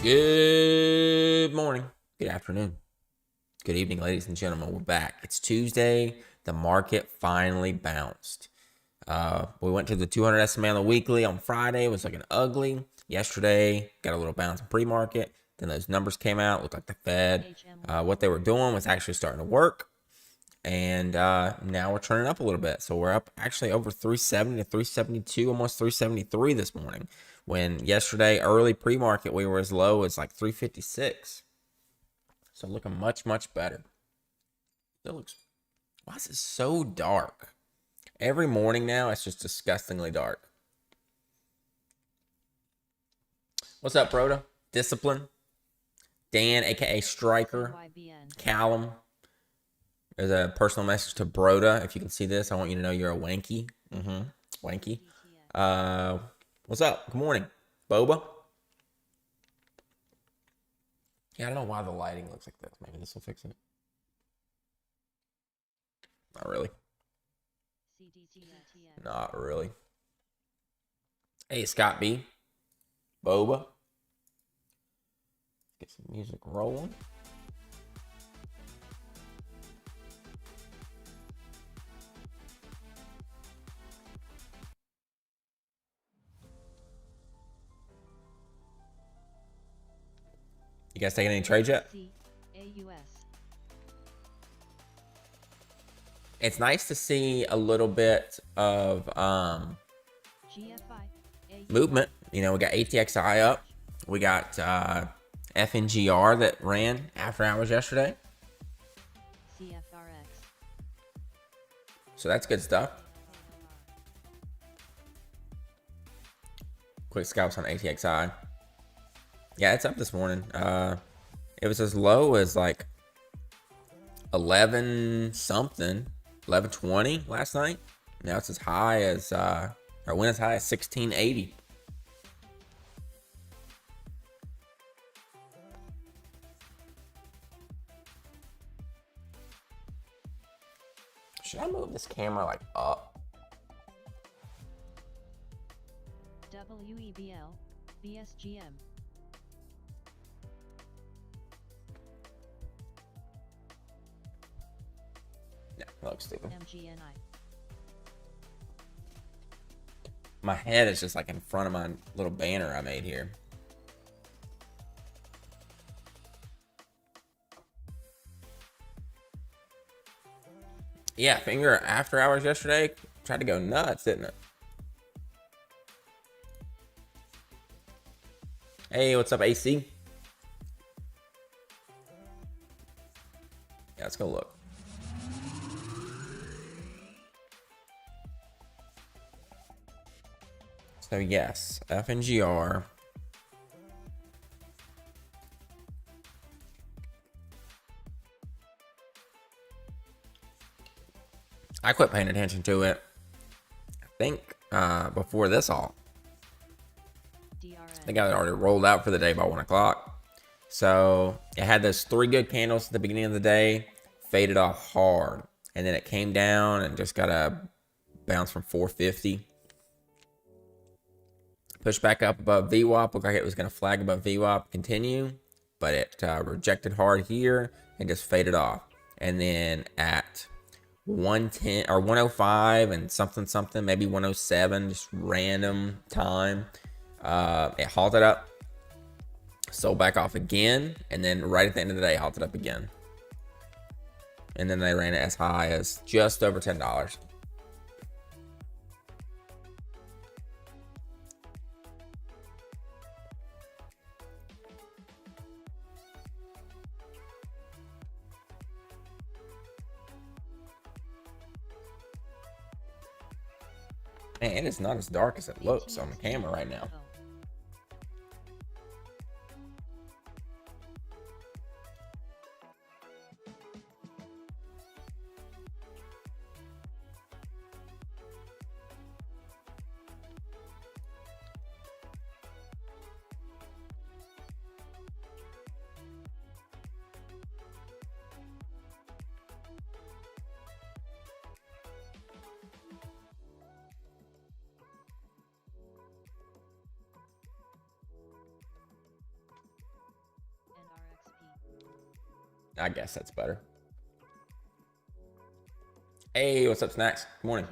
Good morning, good afternoon, good evening, ladies and gentlemen. We're back. It's Tuesday. The market finally bounced. We went to the 200 SMA on the weekly on Friday. It was looking ugly. Yesterday, got a little bounce in pre-market. Then those numbers came out. Looked like the Fed, what they were doing was actually starting to work. And now we're turning up a little bit. So we're up actually over 370 to 372, almost 373 this morning. When yesterday, early pre-market, we were as low as like 356. So looking much, much better. It looks, why is it so dark? Every morning now, it's just disgustingly dark. What's up, Broda? Discipline. Dan, a.k.a. Striker. Callum. There's a personal message to Broda. If you can see this, I want you to know you're a wanky. Wanky. What's up? Good morning. Boba. Yeah, I don't know why the lighting looks like this. Maybe this will fix it. Not really. Not really. Hey, Scott B. Boba. Get some music rolling. You guys taking any trades yet? It's nice to see a little bit of movement. You know, we got ATXI up. We got FNGR that ran after hours yesterday. So that's good stuff. Quick scalps on ATXI. Yeah, it's up this morning. It was as low as like 11 something, 11.20 last night. Now it's as high as, or went as high as 16.80. Should I move this camera like up? WEBL, BSGM. Yeah, that looks stupid. MGNI. My head is just like in front of my little banner I made here. Yeah, finger after hours yesterday tried to go nuts, didn't it? Hey, what's up, AC? Yeah, let's go look. So yes, FNGR. I quit paying attention to it, I think, before this all. I think I had already rolled out for the day by 1 o'clock. So it had those 3 good candles at the beginning of the day, faded off hard. And then it came down and just got a bounce from 450. Pushed back up above VWAP. Looked like it was going to flag above VWAP, continue. But it rejected hard here and just faded off. And then at 110 or 105 and something, maybe 107, just random time. It halted up, sold back off again, and then right at the end of the day, halted up again. And then they ran it as high as just over $10. Man, it's not as dark as it looks on the camera right now. I guess that's better. Hey, what's up, Snacks? Good morning.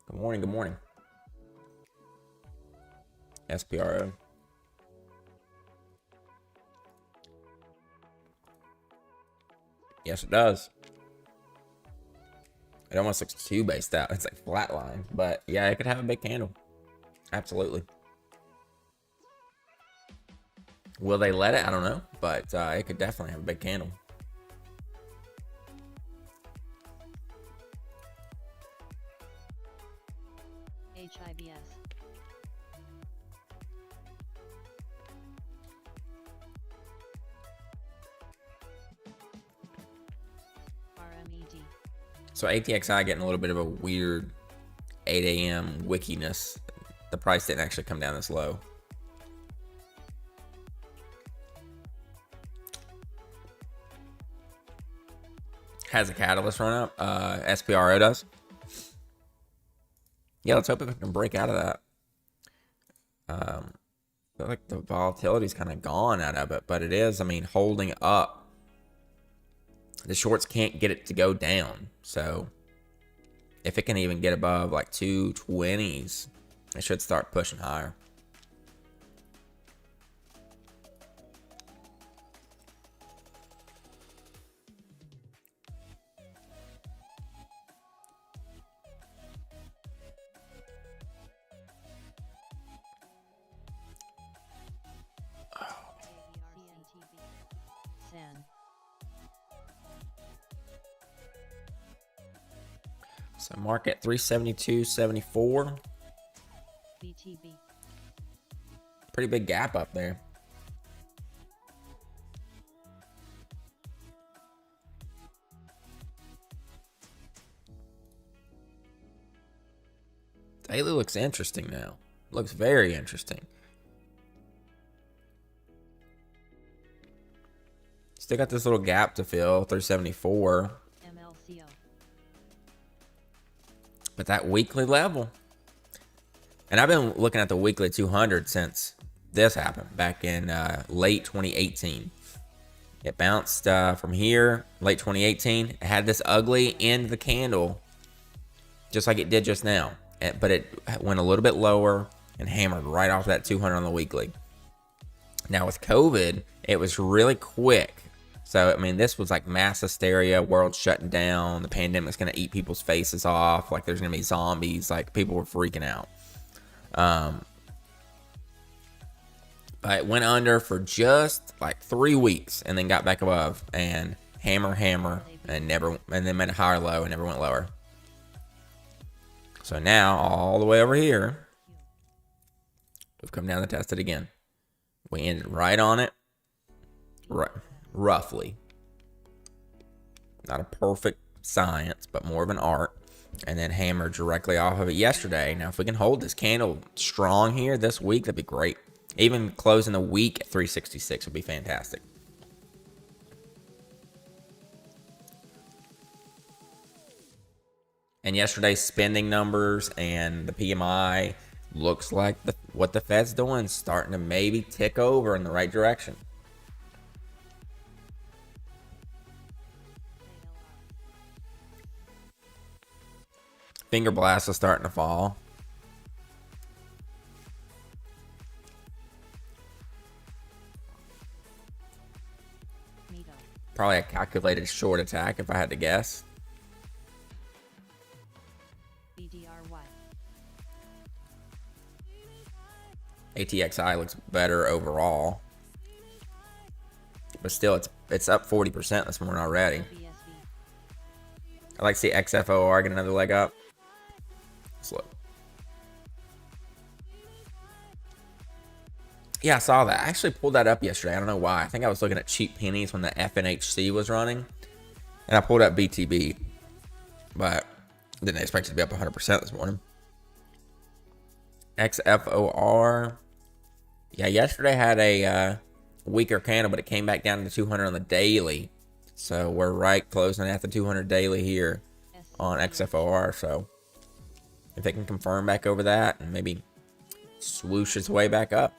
Good morning, good morning. SPRO. Yes, it does. It almost looks too based out. It's like flatline. But yeah, it could have a big candle. Absolutely. Will they let it? I don't know. But it could definitely have a big candle. HIBS. RMED. So ATXI getting a little bit of a weird 8 a.m. wickiness. The price didn't actually come down this low. Has a catalyst run up. SPRO does. Yeah, let's hope it can break out of that. I feel like the volatility's kind of gone out of it, but it is, I mean, holding up. The shorts can't get it to go down. So if it can even get above like 220s, it should start pushing higher. So market 372.74. BTB. Pretty big gap up there. Daily looks interesting now. Looks very interesting. Still got this little gap to fill, 374. MLCO. But that weekly level. And I've been looking at the weekly 200 since this happened back in late 2018. It bounced from here, late 2018. It had this ugly end of the candle, just like it did just now. But it went a little bit lower and hammered right off that 200 on the weekly. Now with COVID, it was really quick. So, I mean, this was like mass hysteria, world shutting down, the pandemic's going to eat people's faces off, like there's going to be zombies, like people were freaking out. But it went under for just like 3 weeks and then got back above and hammer, and then made a higher low and never went lower. So now, all the way over here, we've come down to test it again. We ended right on it, roughly. Not a perfect science, but more of an art. And then hammered directly off of it yesterday. Now, if we can hold this candle strong here this week, that'd be great. Even closing the week at 366 would be fantastic. And yesterday's spending numbers and the PMI looks like what the Fed's doing, starting to maybe tick over in the right direction. Finger blast is starting to fall. Probably a calculated short attack if I had to guess. ATXI looks better overall, but still it's up 40% this morning already. I like to see XFOR get another leg up. Slow. Yeah, I saw that. I actually pulled that up yesterday. I don't know why. I think I was looking at cheap pennies when the FNHC was running, and I pulled up BTB, but didn't expect it to be up 100% this morning. XFOR. Yeah, yesterday had a weaker candle, but it came back down to 200 on the daily. So we're right closing at the 200 daily here on XFOR. So if they can confirm back over that and maybe swoosh its way back up.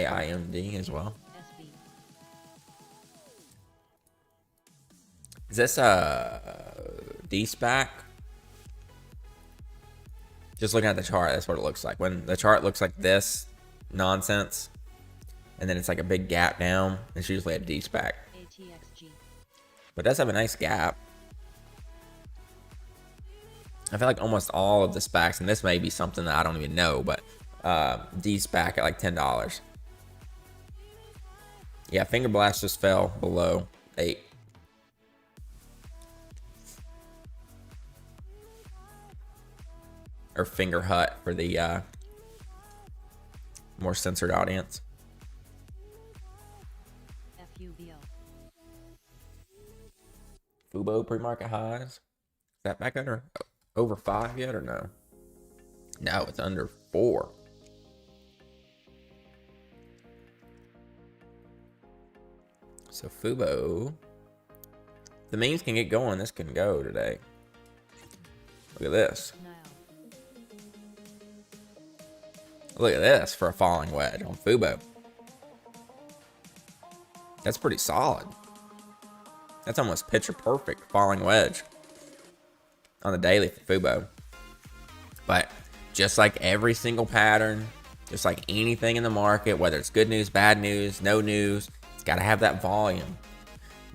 AIMD as well. SB. Is this a D-SPAC? Just looking at the chart, that's what it looks like. When the chart looks like this nonsense, and then it's like a big gap down, it's usually a D-SPAC. ATXG. But it does have a nice gap. I feel like almost all of the SPACs, and this may be something that I don't even know, but D-SPAC at like $10. Yeah, Finger Blast just fell below 8. Or Finger Hut for the more censored audience. FUBO. Fubo pre-market highs. Is that back under over 5 yet or no? No, it's under 4. So Fubo, the memes can get going. This can go today. Look at this. Nile. Look at this for a falling wedge on Fubo. That's pretty solid. That's almost picture perfect falling wedge on the daily for Fubo. But just like every single pattern, just like anything in the market, whether it's good news, bad news, no news, it's got to have that volume.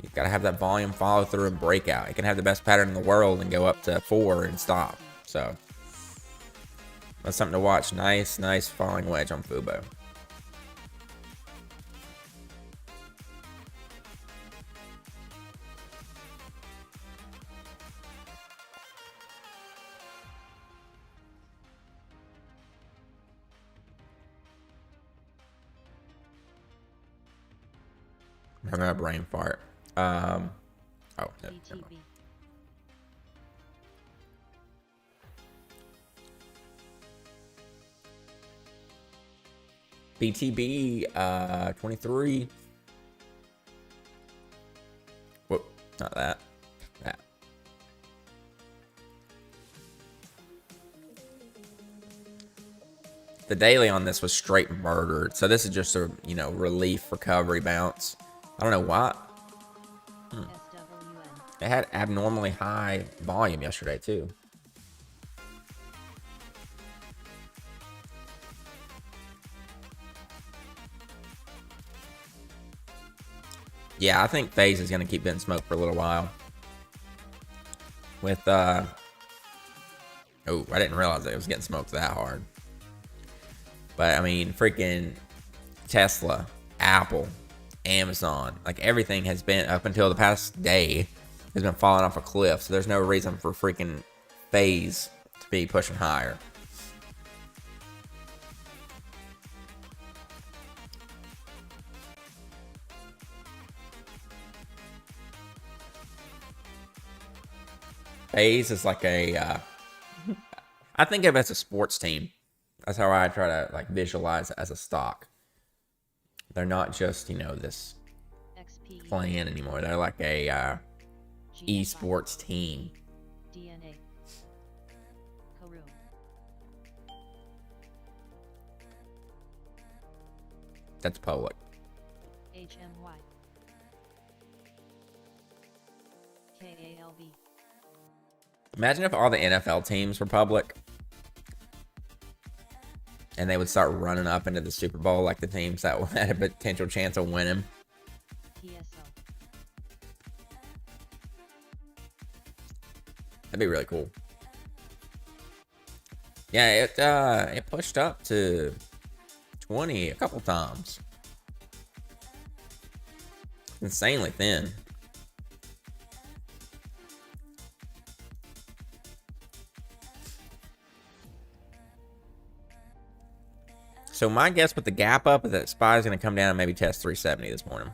You've got to have that volume follow through and breakout. It can have the best pattern in the world and go up to 4 and stop. So that's something to watch. Nice falling wedge on Fubo. I'm having a brain fart. Oh, no, never mind. BTB. BTB 23. Whoop, not that. That. The daily on this was straight murdered. So this is just a, relief recovery bounce. I don't know why. SWN. It had abnormally high volume yesterday too. Yeah, I think FaZe is going to keep getting smoked for a little while. With, oh, I didn't realize that it was getting smoked that hard. But, I mean, freaking Tesla, Apple, Amazon, like everything has been, up until the past day, has been falling off a cliff. So there's no reason for freaking FaZe to be pushing higher. FaZe is like a, I think of it as a sports team. That's how I try to like visualize it as a stock. They're not just, this XP. plan anymore. They're like a GFI. esports team. DNA. Karu. That's public. HMY. KALV. Imagine if all the NFL teams were public and they would start running up into the Super Bowl like the teams that had a potential chance of winning. PSO. That'd be really cool. Yeah, it pushed up to 20 a couple times. Insanely thin. So my guess with the gap up is that SPY is going to come down and maybe test 370 this morning.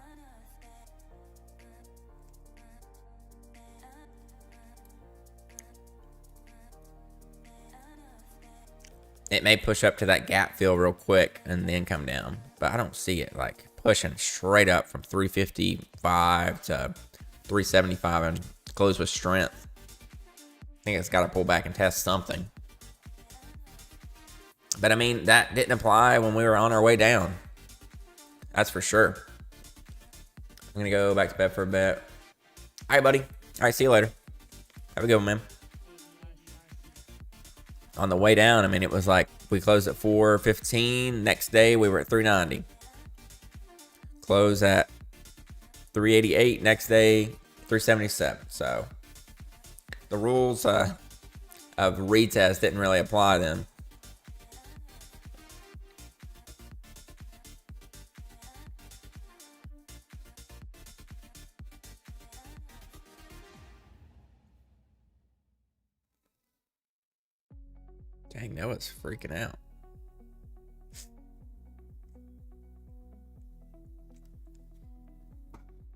It may push up to that gap fill real quick and then come down. But I don't see it like pushing straight up from 355 to 375 and close with strength. I think it's got to pull back and test something. But I mean, that didn't apply when we were on our way down. That's for sure. I'm gonna go back to bed for a bit. All right, buddy. All right, see you later. Have a good one, man. On the way down, I mean, it was like we closed at 415. Next day, we were at 390. Close at 388. Next day, 377. So the rules of retest didn't really apply then. Dang, Noah's freaking out.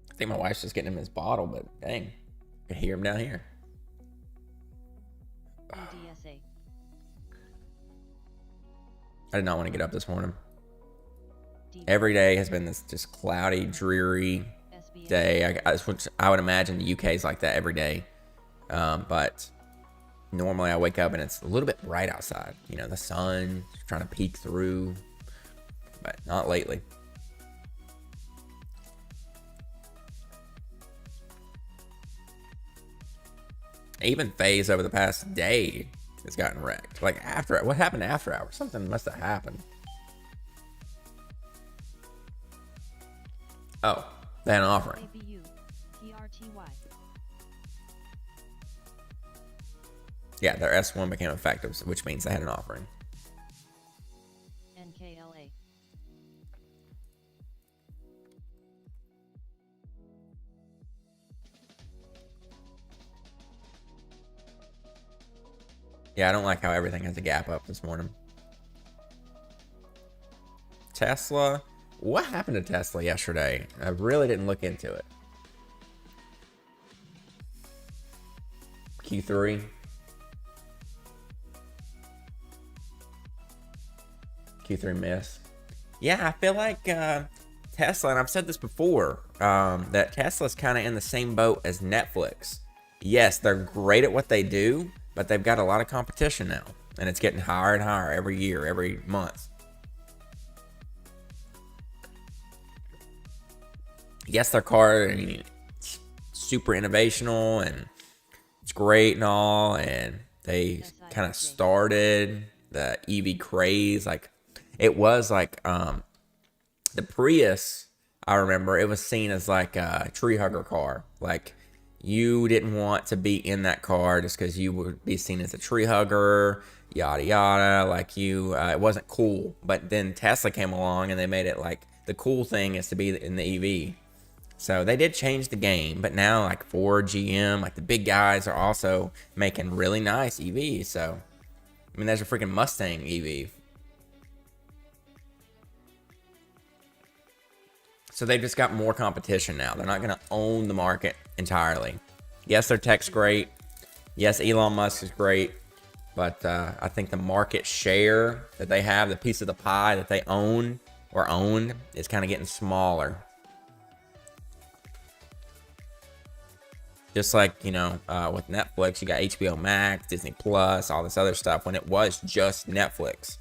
I think my wife's just getting him his bottle, but dang, I can hear him down here. NDSA. I did not want to get up this morning. Every day has been this just cloudy, dreary day. I would imagine the UK is like that every day. But normally I wake up and it's a little bit bright outside. You know, the sun trying to peek through, but not lately. Even Faye's over the past day has gotten wrecked. Like what happened after hours? Something must have happened. Oh, they had an offering. Yeah, their S1 became effective, which means they had an offering. NKLA. Yeah, I don't like how everything has a gap up this morning. Tesla. What happened to Tesla yesterday? I really didn't look into it. Q3. Q3 miss. Yeah, I feel like Tesla, and I've said this before, that Tesla's kind of in the same boat as Netflix. Yes, they're great at what they do, but they've got a lot of competition now, and it's getting higher and higher every year, every month. Yes, their car, I mean, it's super innovational and it's great and all, and they kind of started the EV craze. Like it was like the Prius. I remember it was seen as like a tree hugger car. Like you didn't want to be in that car just because you would be seen as a tree hugger, yada yada. Like it wasn't cool. But then Tesla came along and they made it like the cool thing is to be in the EV. So they did change the game, but now like Ford, GM, like the big guys are also making really nice EVs. So, I mean, there's a freaking Mustang EV. So they've just got more competition now. They're not going to own the market entirely. Yes, their tech's great. Yes, Elon Musk is great. But I think the market share that they have, the piece of the pie that they own or owned, is kind of getting smaller. Just like, you know, with Netflix, you got HBO Max, Disney Plus, all this other stuff when it was just Netflix.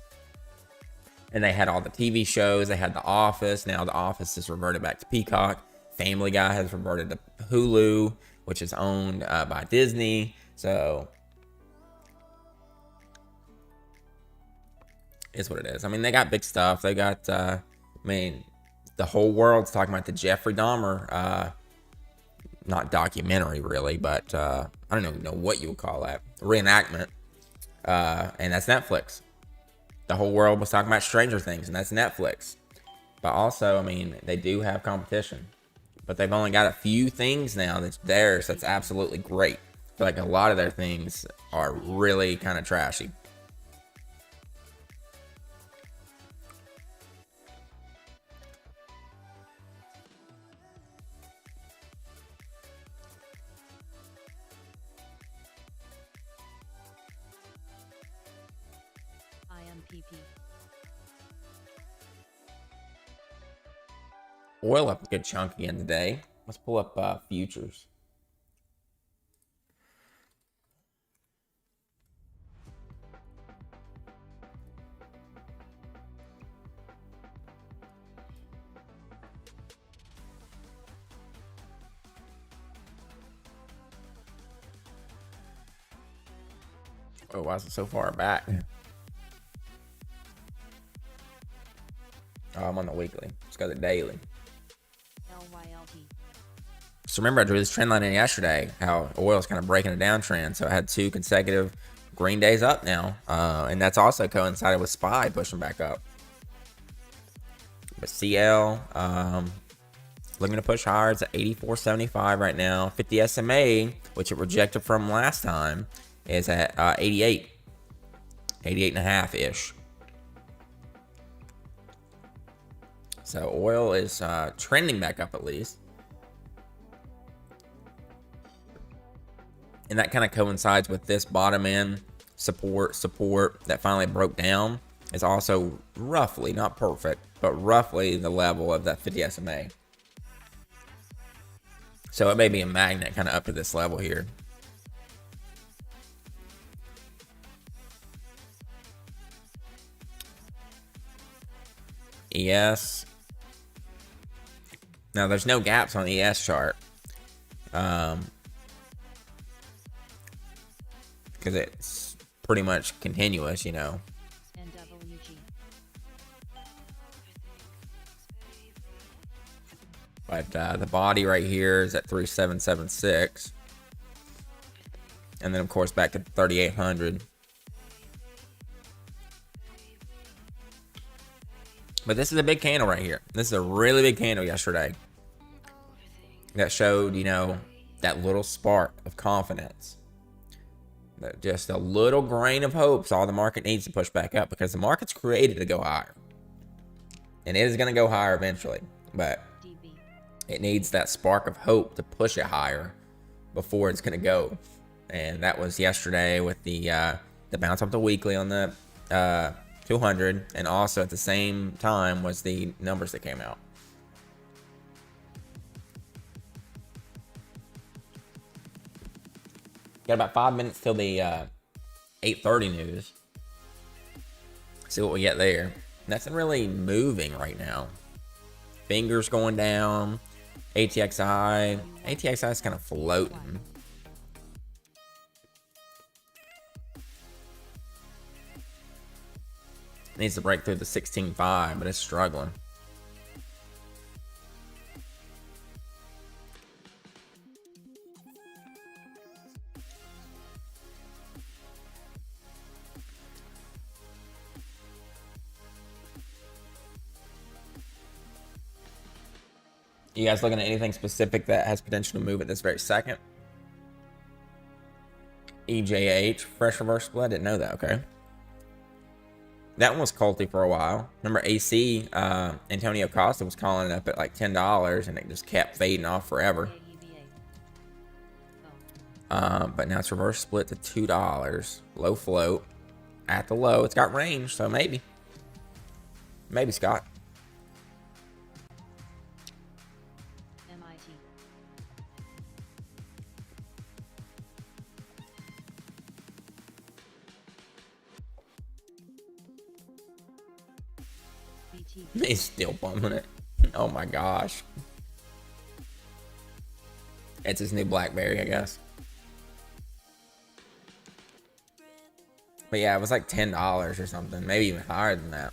And they had all the TV shows. They had The Office. Now The Office has reverted back to Peacock. Family Guy has reverted to Hulu, which is owned by Disney. So it's what it is. I mean, they got big stuff. They got, I mean, the whole world's talking about the Jeffrey Dahmer not documentary really, but I don't even know what you would call that, reenactment, and that's Netflix. The whole world was talking about Stranger Things, and that's Netflix. But also, I mean, they do have competition, but they've only got a few things now that's theirs that's absolutely great. I feel like a lot of their things are really kind of trashy. IMPP. Oil up a good chunk again today. Let's pull up futures. Oh, why is it so far back? Oh, I'm on the weekly. Let's go to the daily. LYLT. So remember, I drew this trend line in yesterday, how oil is kind of breaking a downtrend. So I had 2 consecutive green days up now. And that's also coincided with SPY pushing back up. But CL, looking to push higher. It's at 84.75 right now. 50 SMA, which it rejected from last time, is at 88. 88 and a half-ish. So oil is trending back up at least. And that kind of coincides with this bottom end support that finally broke down. Is also roughly, not perfect, but roughly the level of that 50 SMA. So it may be a magnet kind of up to this level here. ES. Now there's no gaps on the ES chart. Because it's pretty much continuous, you know. NWG. But the body right here is at 3776. And then, of course, back to 3800. But this is a big candle right here. This is a really big candle yesterday. That showed, you know, that little spark of confidence. Just a little grain of hope is all the market needs to push back up, because the market's created to go higher. And it is going to go higher eventually. But DB. it needs that spark of hope to push it higher before it's going to go. And that was yesterday with the bounce up the weekly on the 200. And also at the same time was the numbers that came out. Got about 5 minutes till the 8:30 news. See what we get there. Nothing really moving right now. Fingers going down. ATXI is kind of floating. Needs to break through the 16.5, but it's struggling. You guys looking at anything specific that has potential to move at this very second? EJH, fresh reverse split. Didn't know that. Okay. That one was culty for a while. Remember AC, Antonio Costa was calling it up at like $10, and it just kept fading off forever. But now it's reverse split to $2. Low float. At the low, it's got range, so maybe. Maybe, Scott. MIT. BT. He's still bumming it. Oh my gosh. It's his new BlackBerry, I guess. But yeah, it was like $10 or something. Maybe even higher than that.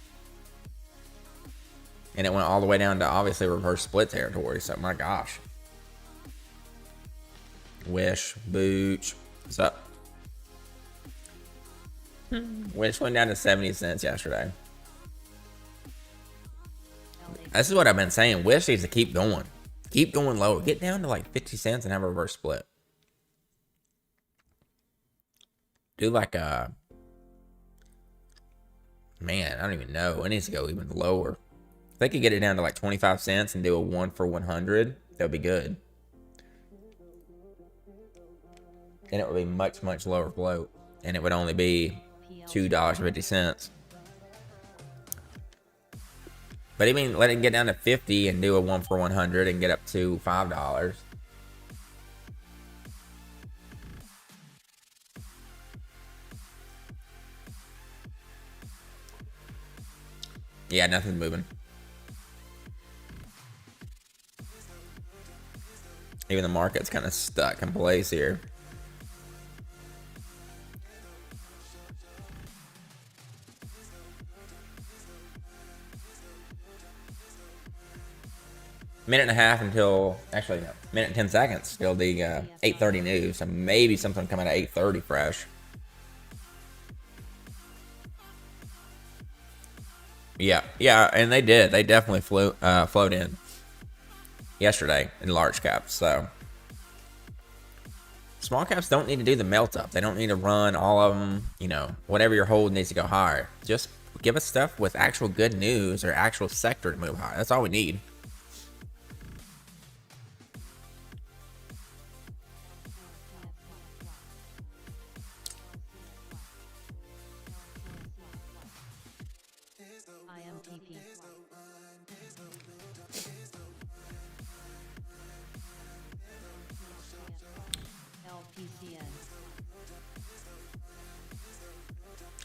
And it went all the way down to obviously reverse split territory. So my gosh. Wish, Booch. What's up? Wish went down to 70 cents yesterday. This is what I've been saying. Wish needs to keep going. Keep going lower. Get down to like 50 cents and have a reverse split. Do like a... Man, I don't even know. It needs to go even lower. If they could get it down to like 25 cents and do a 1 for 100, that would be good. And it would be much, much lower float. And it would only be $2.50. But even let it get down to 50 and do a 1 for 100 and get up to $5. Yeah, nothing's moving. Even the market's kind of stuck in place here. minute and a half until, actually no, minute and 10 seconds till the 8:30 news. So maybe something coming at 8:30 fresh. Yeah, and they did. They definitely flowed in yesterday in large caps. So small caps don't need to do the melt up. They don't need to run all of them. You know, whatever you're holding needs to go higher. Just give us stuff with actual good news or actual sector to move higher. That's all we need. IMTP. LPCN.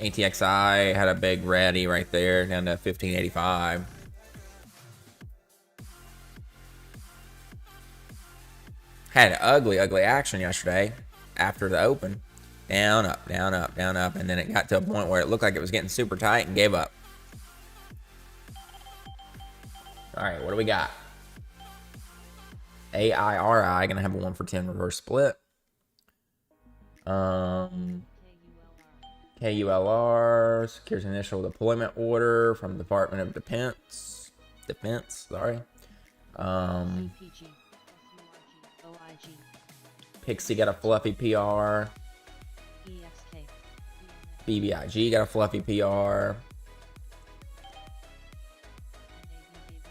ATXI had a big ready right there down to 1585. Had ugly action yesterday after the open. Down, up, down, up, down, up. And then it got to a point where it looked like it was getting super tight and gave up. All right, what do we got? AIRI, going to have a 1 for 10 reverse split. KULR secures initial deployment order from Department of Defense. Sorry. PG. OIG. Pixie got a fluffy PR. EXK. BBIG got a fluffy PR.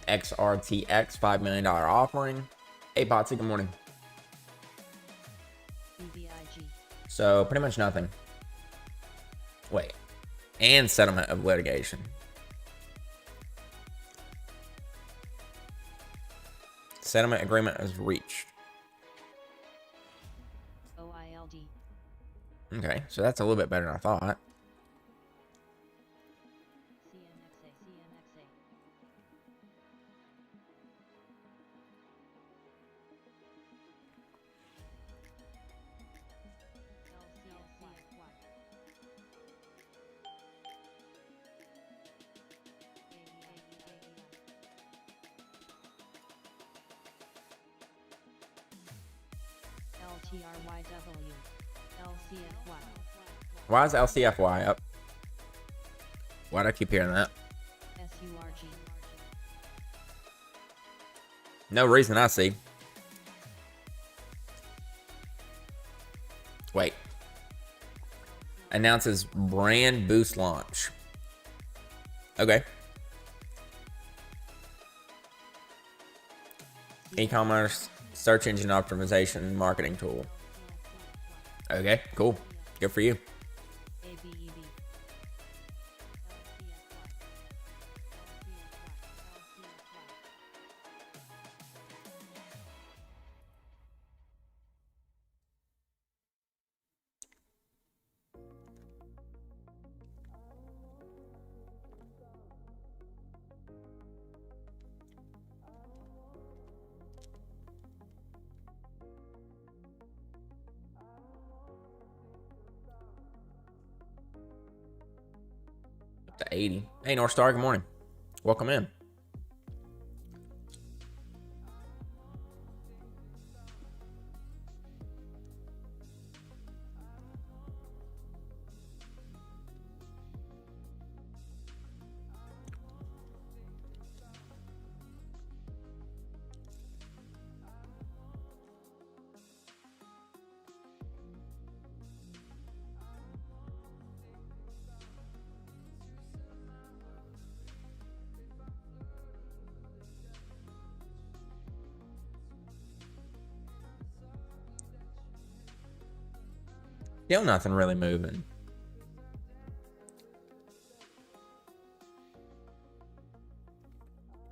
XRTX $5 million offering. Hey, Potsy, good morning. BBIG. So pretty much nothing. Wait. And settlement of litigation. Settlement agreement is reached. OILD. Okay, so that's a little bit better than I thought. CNXA. CNXA. LTRYW. LCFY. Why is LCFY up? Why do I keep hearing that? SURG. No reason I see. Wait. Announces brand boost launch. Okay. E-commerce search engine optimization marketing tool. Okay, cool. Good for you. ABEB. Up to 80. Hey, North Star, good morning. Welcome in. Still nothing really moving.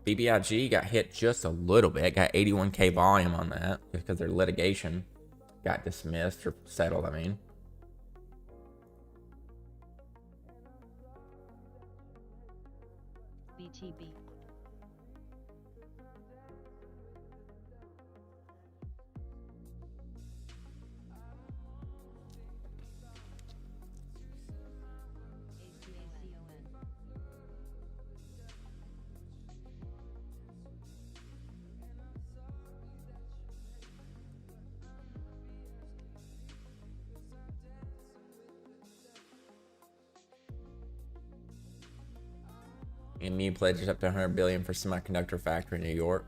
BBIG got hit just a little bit. Got 81K volume on that because their litigation got dismissed or settled, I mean. BTB. ACACON. EMU pledges up to 100 billion for semiconductor factory in New York.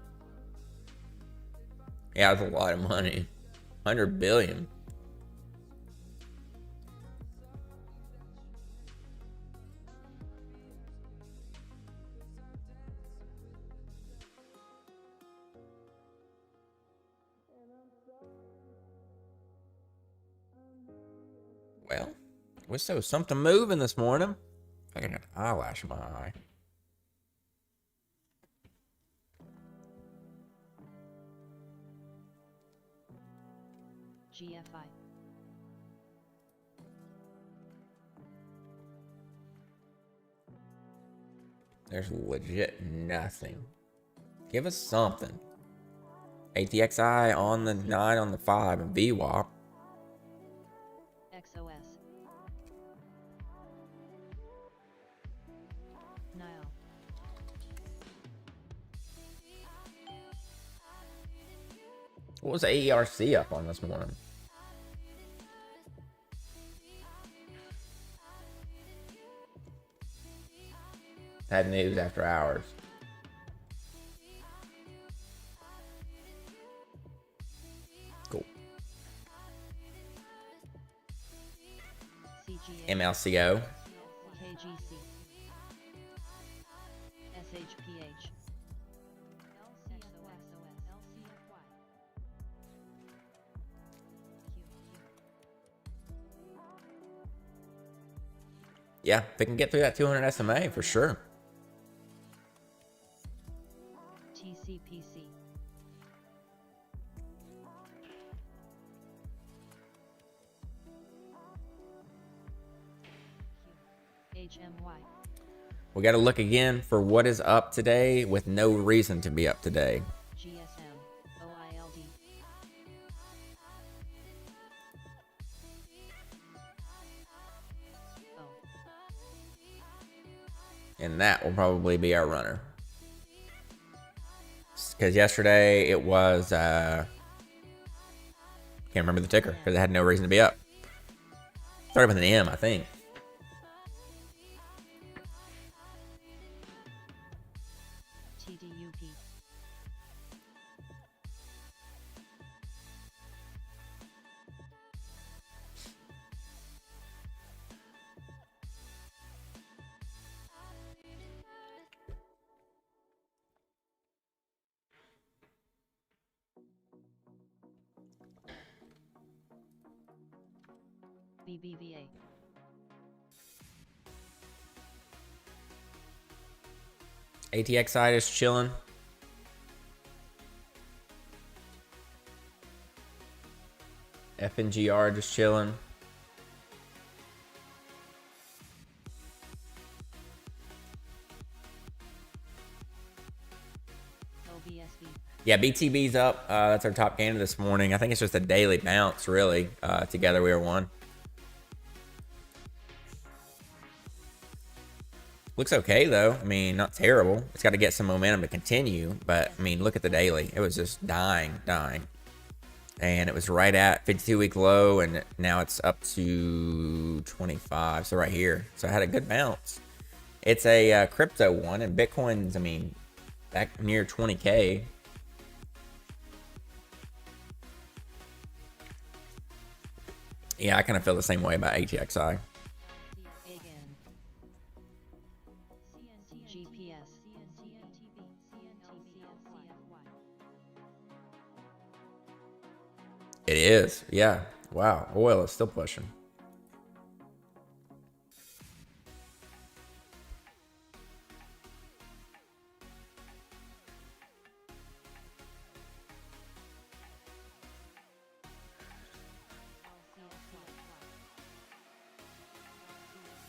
Yeah, that's a lot of money. 100 billion. Well, wish there was something moving this morning. I got an eyelash in my eye. GFI. There's legit nothing. Give us something. ATXI on the 9 on the 5 and VWAP. XOS. Nile. What was AERC up on this morning? Had news after hours. Cool. CGA. MLCO. KGC. SHPH. Yeah, if it can get through that 200 SMA for sure. TCPC. HMY. We got to look again for what is up today with no reason to be up today. GSM. OILD. O. And that will probably be our runner. Because yesterday it was, can't remember the ticker because it had no reason to be up. Started with an M, I think. TDUP. BBVA. ATXI is chilling. FNGR just chilling. LBSB. Yeah, BTB's up. That's our top gainer this morning. I think it's just a daily bounce, really. Together we are one. Looks okay, though. I mean, not terrible. It's got to get some momentum to continue. But, I mean, look at the daily. It was just dying. And it was right at 52-week low, and now it's up to 25. So right here. So I had a good bounce. It's a crypto one, and Bitcoin's, I mean, back near 20K. Yeah, I kind of feel the same way about ATXI. GPS. It is. Yeah. Wow. Oil is still pushing.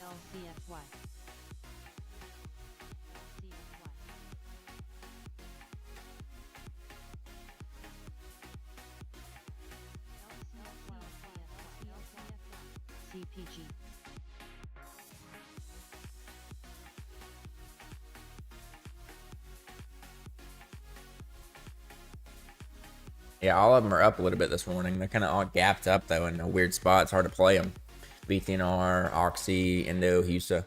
LCFY. CPG. Yeah, all of them are up a little bit this morning. They're kind of all gapped up, though, in a weird spot. It's hard to play them. BTNR, Oxy, Indo, Husa.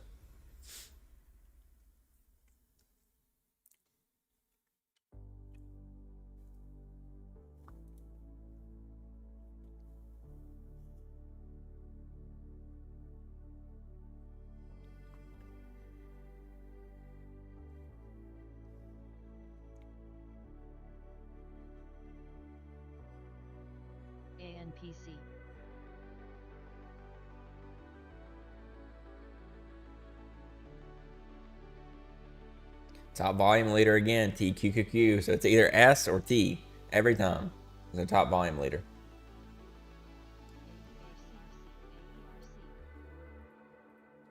PC. Top volume leader again, TQQQ. So it's either S or T every time. It's a top volume leader.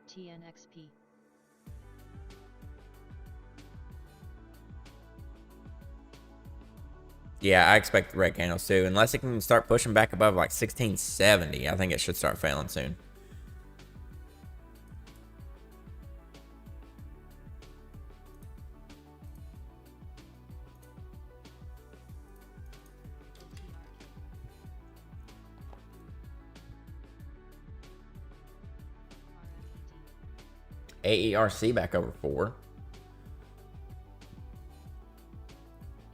TNXP. Yeah, I expect red candles too. Unless it can start pushing back above like 1670, I think it should start failing soon. AERC back over 4.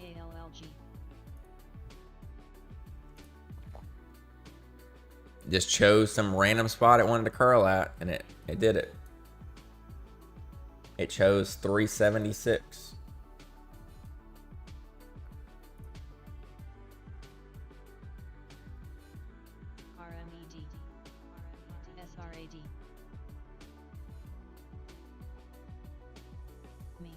ALLG. Just chose some random spot it wanted to curl at, and it did it. It chose 376. RMED. SRAD. Me.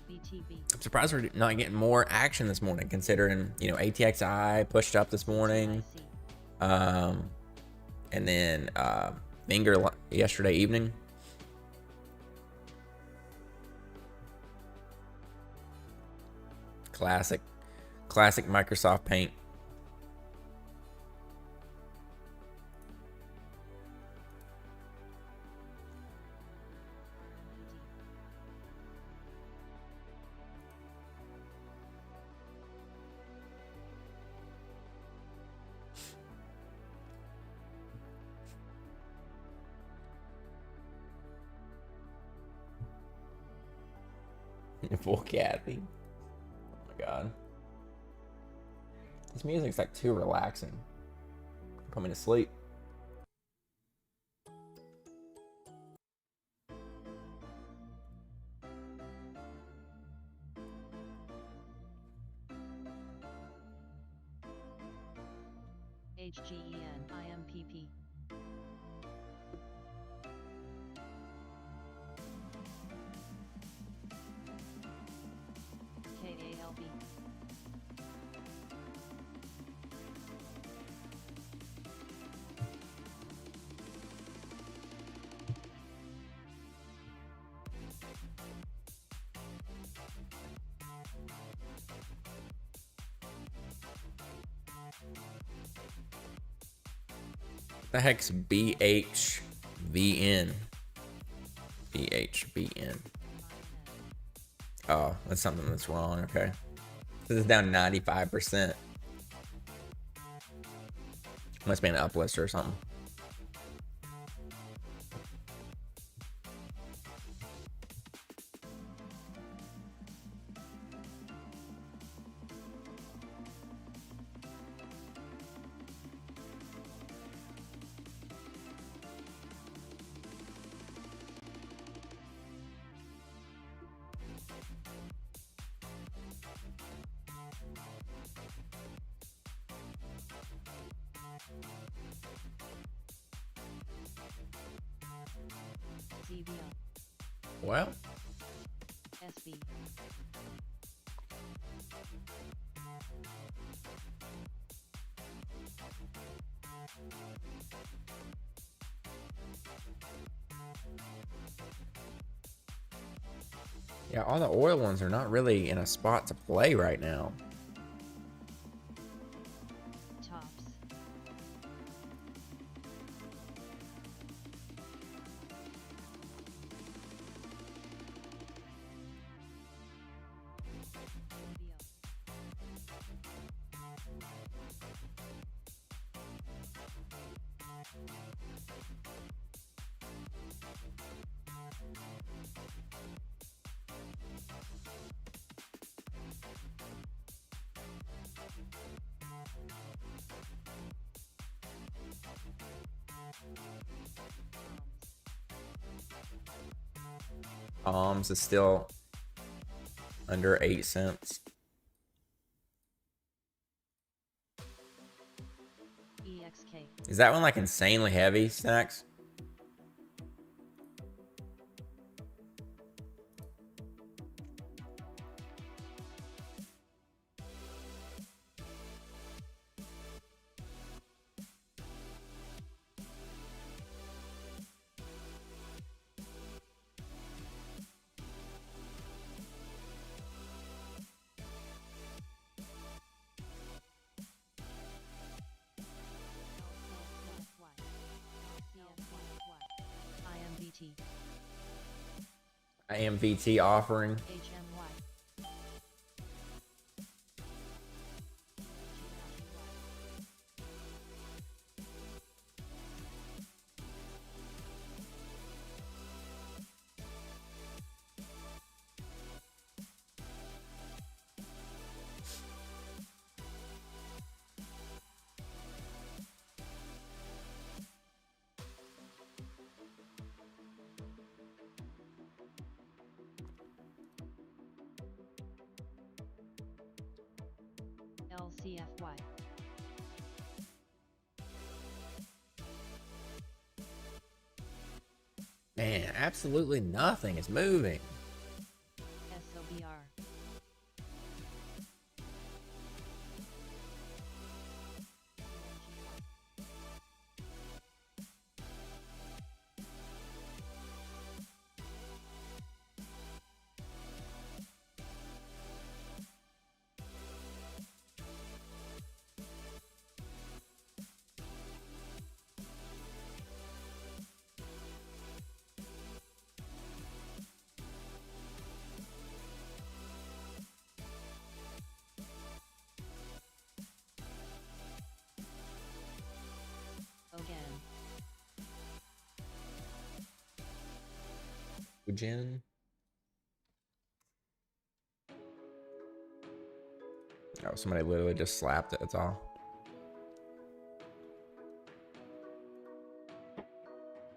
BTB. I'm surprised we're not getting more action this morning, considering, you know, ATXI pushed up this morning. And then Finger yesterday evening. Classic Microsoft Paint. Full Kathy. Oh my god. This music's like too relaxing. Put me to sleep. HGEN IMPP. KALB. The heck's BHVN? BHVN. Oh, that's something that's wrong. Okay. This is down 95%. Must be an uplist or something. ZBO. Well, SB. yeah, all the oil ones are not really in a spot to play right now. Tops. Palms is still under 8 cents. EXK. Is that one like insanely heavy, Snacks? IMVT. IMVT offering. HMY. LCFY. Man, absolutely nothing is moving. SOBR. Again. Jen. Oh, somebody literally just slapped it, that's all.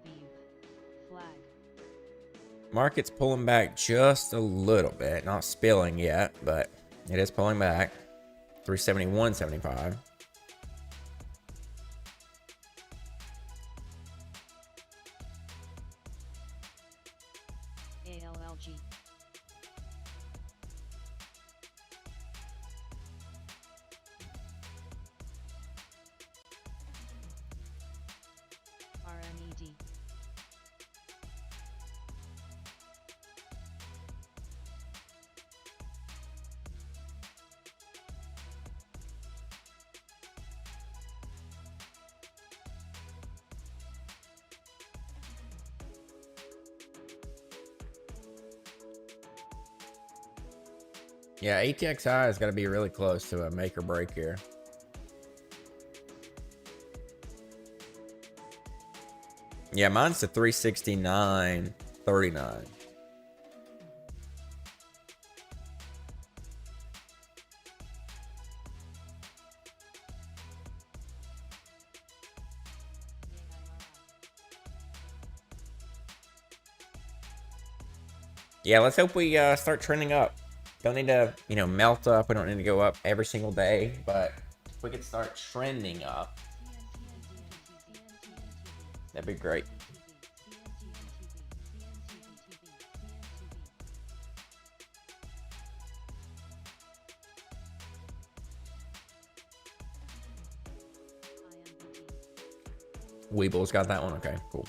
Beef. Flag. Market's pulling back just a little bit. Not spilling yet, but it is pulling back. 371.75. ALLG. RMED. Yeah, ATXI has got to be really close to a make or break here. Yeah, mine's to 369.39. Yeah, let's hope we start trending up. Don't need to, melt up. We don't need to go up every single day, but if we could start trending up, that'd be great. Weeble's got that one. Okay, cool.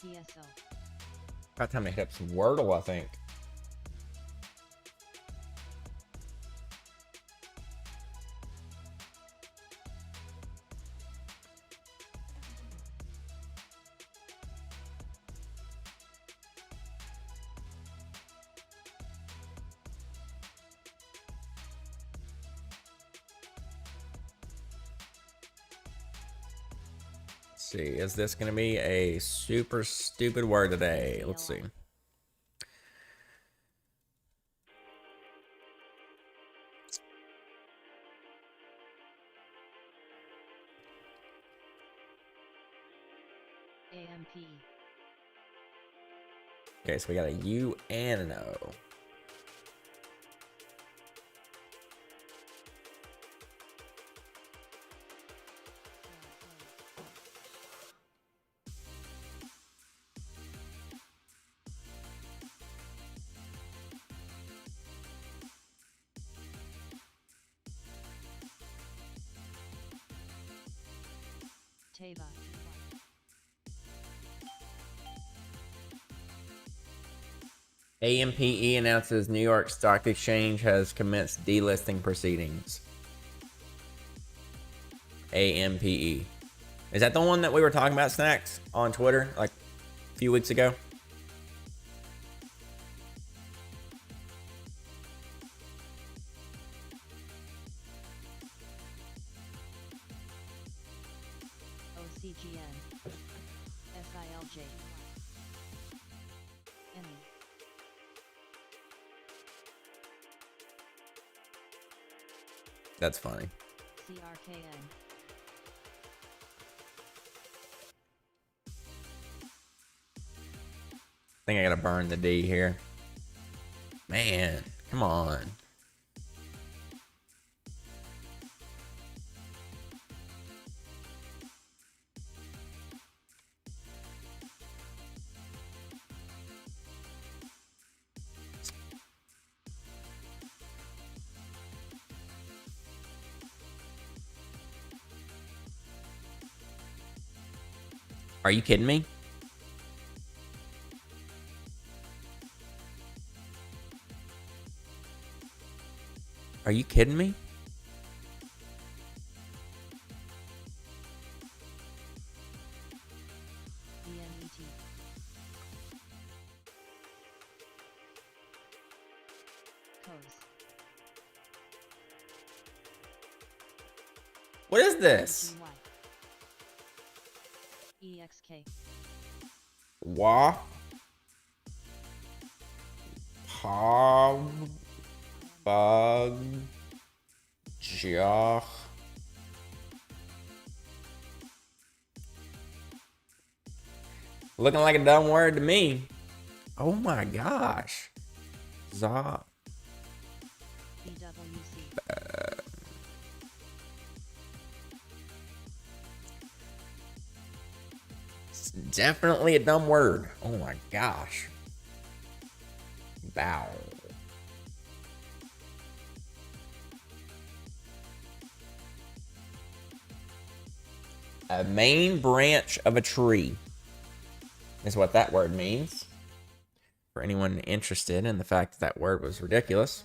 PSL. About time to hit up some Wordle, I think. see. Is this going to be a super stupid word today? Let's see. AMP. Okay, so we got a U and an O. Teva. AMPE announces New York Stock Exchange has commenced delisting proceedings. AMPE. Is that the one that we were talking about, Snacks, on Twitter like a few weeks ago? OCGN. SILJ. NE. That's funny. CRKN. I think I gotta burn the D here. Man, come on. Are you kidding me? Are you kidding me? DNET. COS. What is this? EXK. Wah. Pog. Bug. Joch. Looking like a dumb word to me. Oh my gosh. Za. BWC. It's definitely a dumb word. Oh my gosh. Bow. A main branch of a tree is what that word means. For anyone interested in the fact that that word was ridiculous.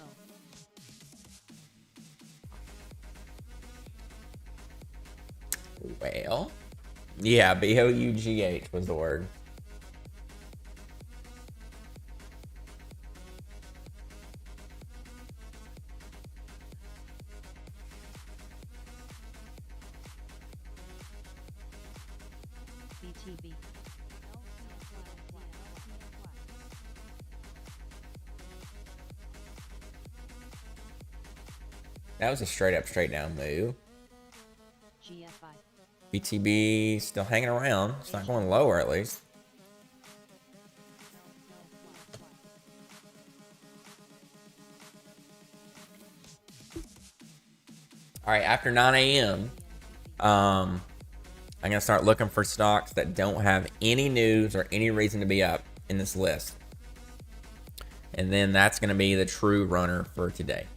Oh. Well, yeah, BOUGH was the word. BTB. That was a straight up, straight down move. GFI. BTB still hanging around. It's not going lower, at least. All right, after 9 a.m., I'm going to start looking for stocks that don't have any news or any reason to be up in this list. And then that's going to be the true runner for today.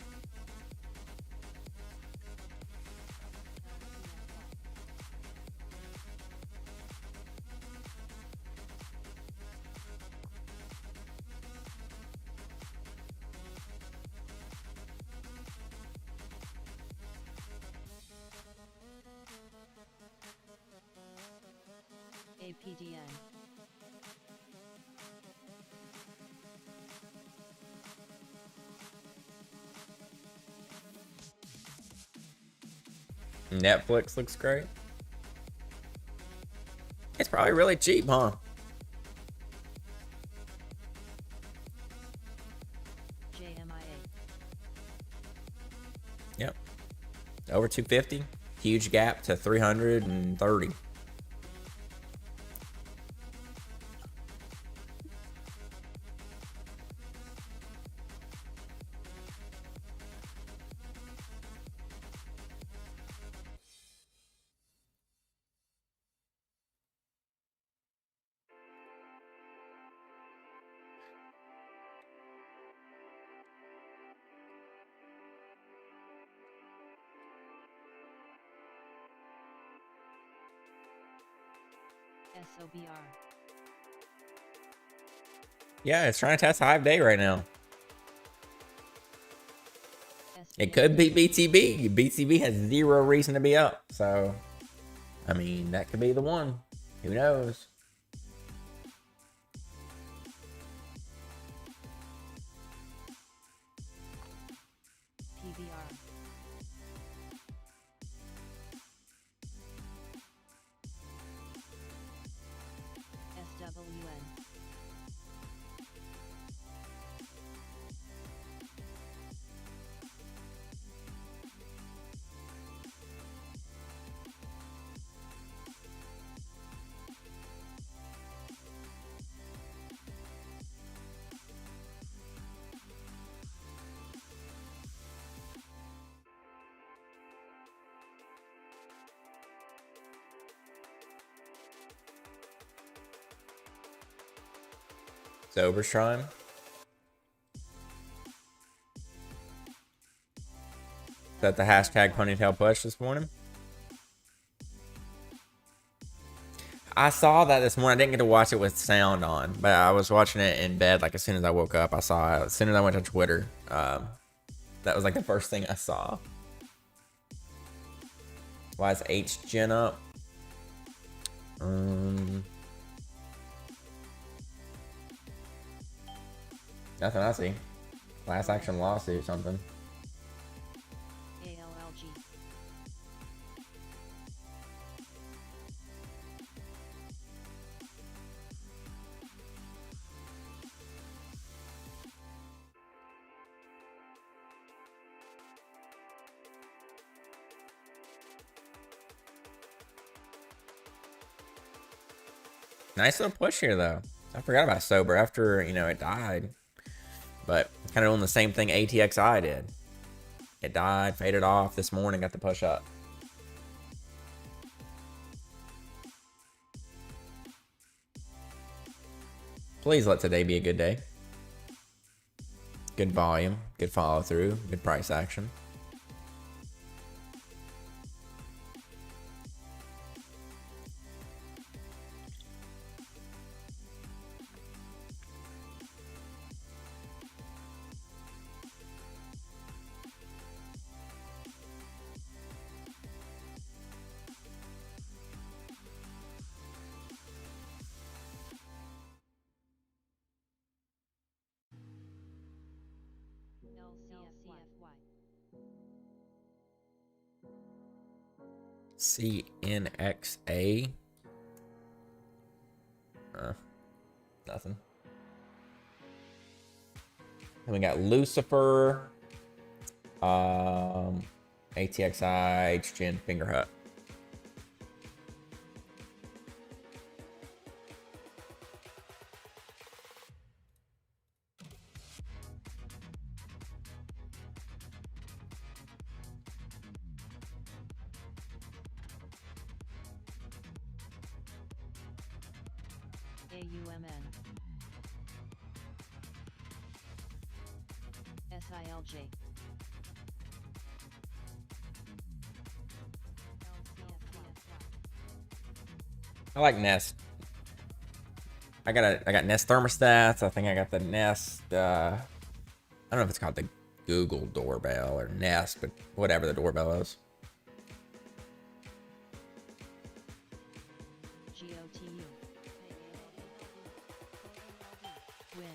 APDN. Netflix looks great. It's probably really cheap, huh? JMIA. Yep. Over 250. Huge gap to 330. SOBR. Yeah, it's trying to test Hive Day right now. It could SPX. be BTB. BTB has zero reason to be up. So, I mean, that could be the one. Who knows? PVR. SWN. Sober's trying. Is that the hashtag ponytail push this morning? I saw that this morning. I didn't get to watch it with sound on, but I was watching it in bed. Like as soon as I woke up, I saw it. As soon as I went to Twitter, that was like the first thing I saw. Why is H Gen up? Nothing I see. Class action lawsuit, something. ALLG. Nice little push here, though. I forgot about Sober after, it died. But kind of doing the same thing ATXI did. It died, faded off this morning, got the push up. Please let today be a good day. Good volume, good follow through, good price action. LCFY. CNXA. Nothing. Then we got Lucifer, ATXI, HGen, Finger Hut. AUMN. SILJ. I like Nest. I got Nest thermostats. I think I got the Nest. I don't know if it's called the Google doorbell or Nest, but whatever the doorbell is. GOTU. Win.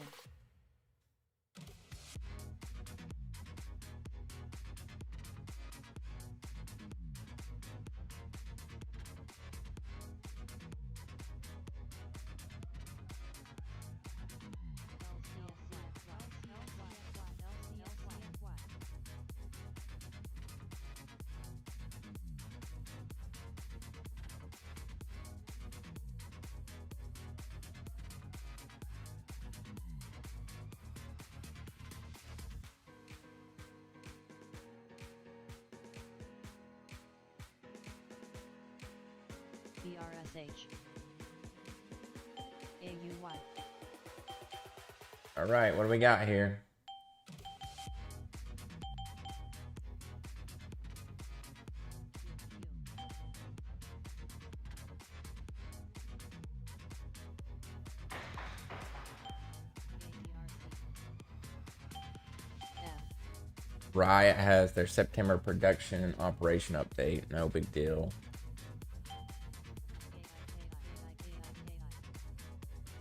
PRSH AUY All right, what do we got here? Riot has their September production and operation update. No big deal.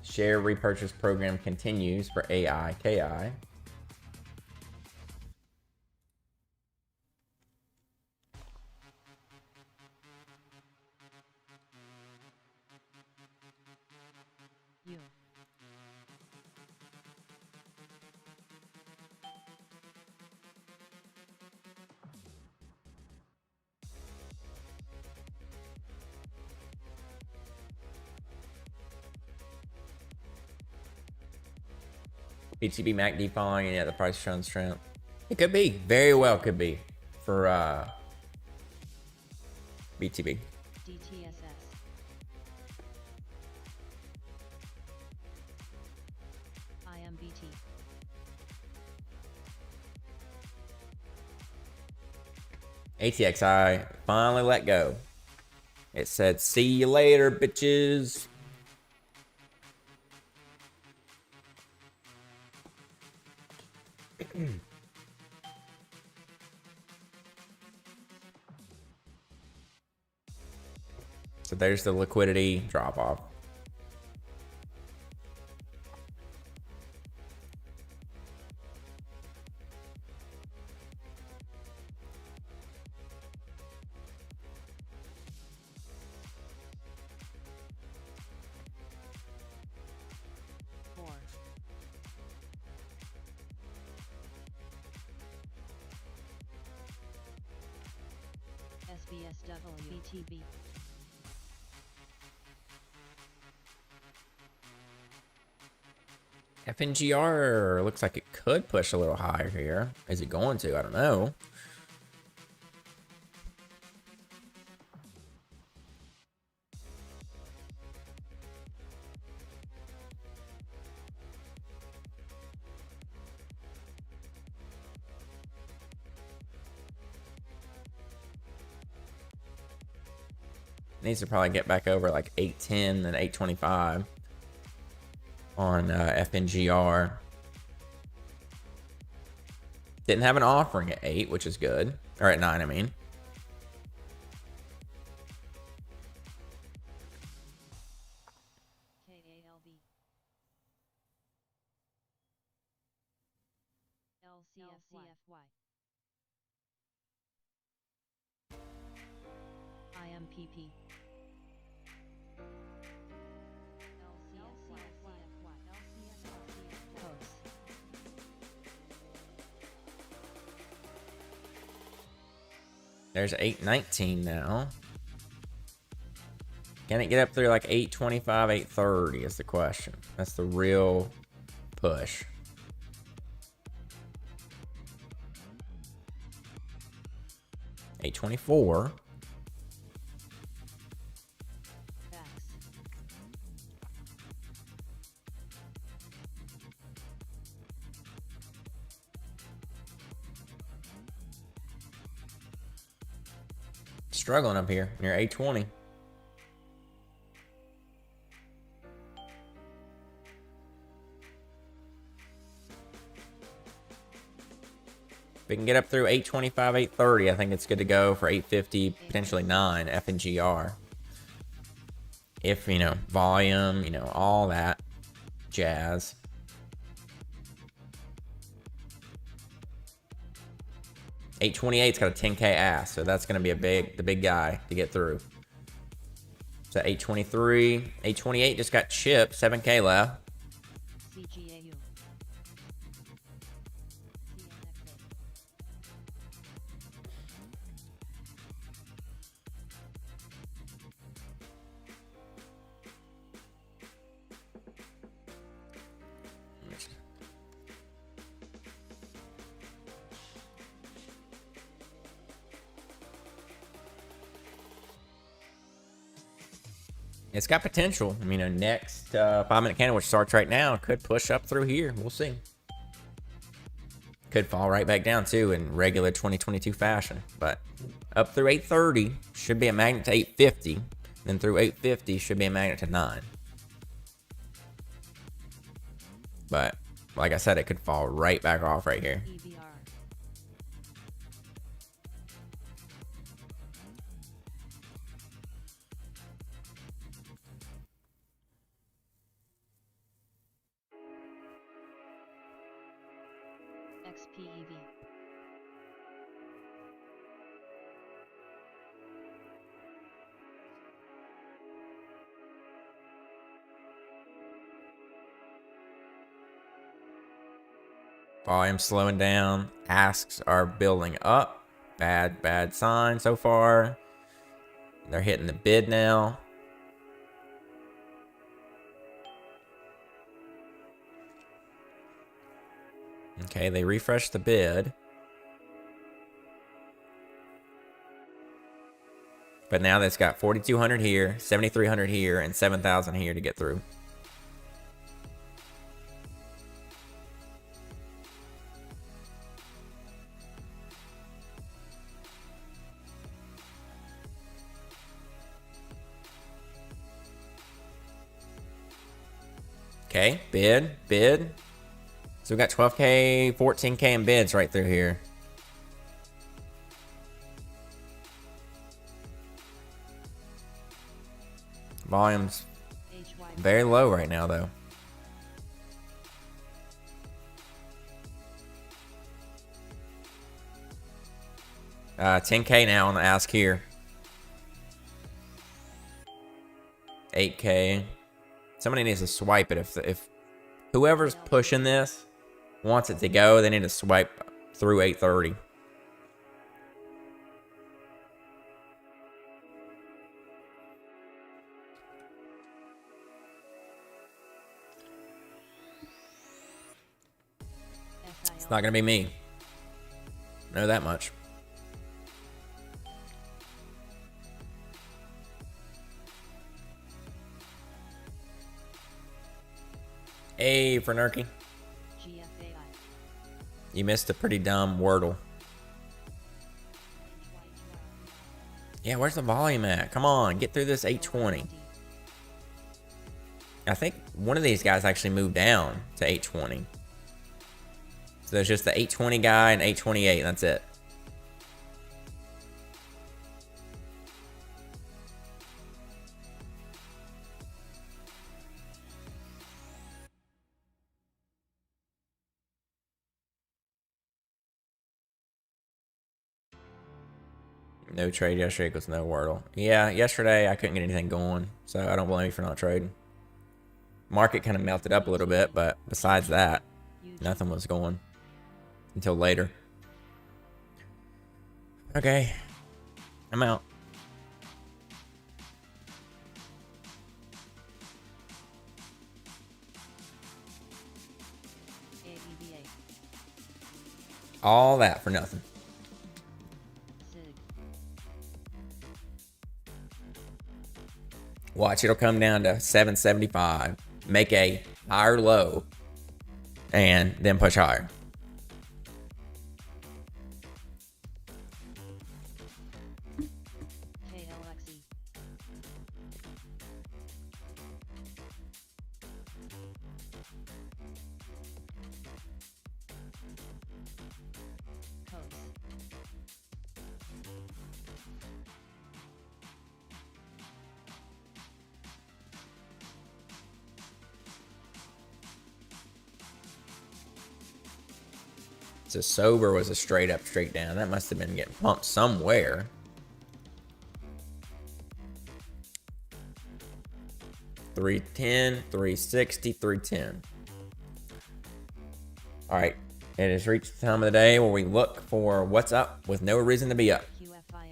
Share repurchase program continues for AIKI. U BTB MACD falling, yeah, the price showing strength. It could be, very well could be for BTB. DTSS IMBT ATXI finally let go. It said, see you later, bitches. So there's the liquidity drop off. SBSWBTB FNGR looks like it could push a little higher here. Is it going to? I don't know. Needs to probably get back over like 810 and 825 on FNGR. Didn't have an offering at 8, which is good. Or at 9, I mean. KALB LCFY IMPP Posts There's 819 now. Can it get up through like 825, 830 is the question. That's the real push. $824. Backs Struggling up here near 820. If we can get up through 825, 830, I think it's good to go for 850, potentially 9 FNGR. If, you know, volume, you know, all that jazz. $828's got a 10K ass, so that's going to be the big guy to get through. So 823, 828 just got chipped, 7K left. CGAU It's got potential. I mean, a next 5-minute candle, which starts right now, could push up through here. We'll see. Could fall right back down too in regular 2022 fashion, but up through 830 should be a magnet to 850. Then through 850 should be a magnet to 9. But like I said, it could fall right back off right here. EVR. XPEV. Volume slowing down. Asks are building up. Bad sign so far. They're hitting the bid now. Okay, they refreshed the bid. But now that's got 4,200 here, 7,300 here, and 7,000 here to get through. Okay, bid. So we got 12K, 14K in bids right through here. Volume's very low right now, though. $10K now on the ask here. 8K. Somebody needs to swipe it. If whoever's pushing this wants it to go, they need to swipe through 830. It's not gonna be me. Know that much. A for Nurky. GFAI. You missed a pretty dumb Wordle. Yeah, where's the volume at? Come on, get through this 820. I think one of these guys actually moved down to 820. So there's just the 820 guy and 828. That's it. No trade yesterday equals no Wordle. Yeah, yesterday I couldn't get anything going, so I don't blame you for not trading. Market kind of melted up a little bit, but besides that, nothing was going until later. Okay, I'm out. AEVA. All that for nothing. SIG. Watch, it'll come down to 775, make a higher low, and then push higher. KLXE. Codes. So sober was a straight up, straight down. That must have been getting pumped somewhere. $310, $360, $310. All right, it has reached the time of the day where we look for what's up with no reason to be up. QFIN.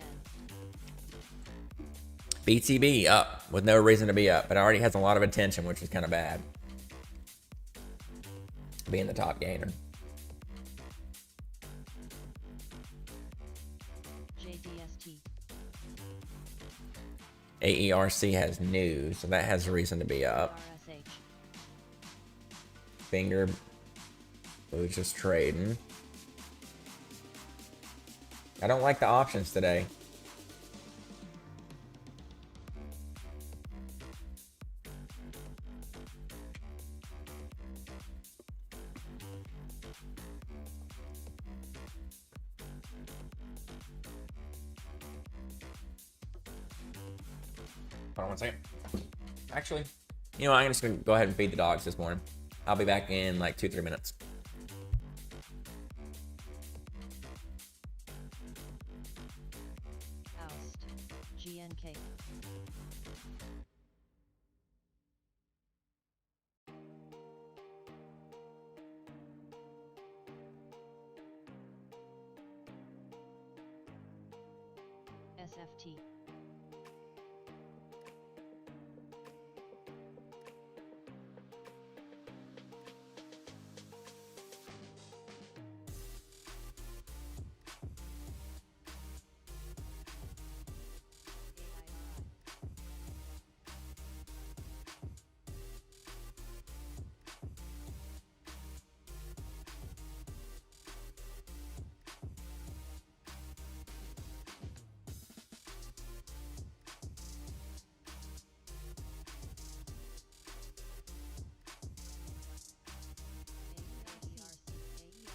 BTB up with no reason to be up, but it already has a lot of attention, which is kind of bad. Being the top gainer. JDST. AERC has news, so that has a reason to be up. RSH. Finger was just trading. I don't like the options today. Hold on one second. Actually, you know, I'm just gonna go ahead and feed the dogs this morning. I'll be back in like 2-3 minutes. Oust. GNK. SFT.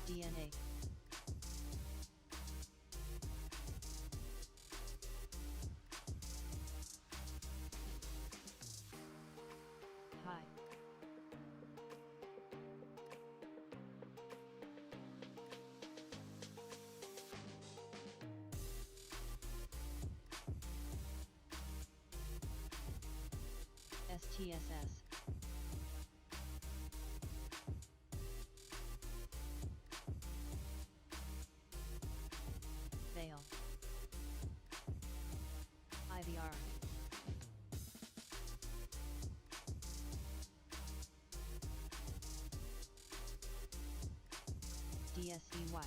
DNA. Hi. STSS. Veil. IVR. DSEY.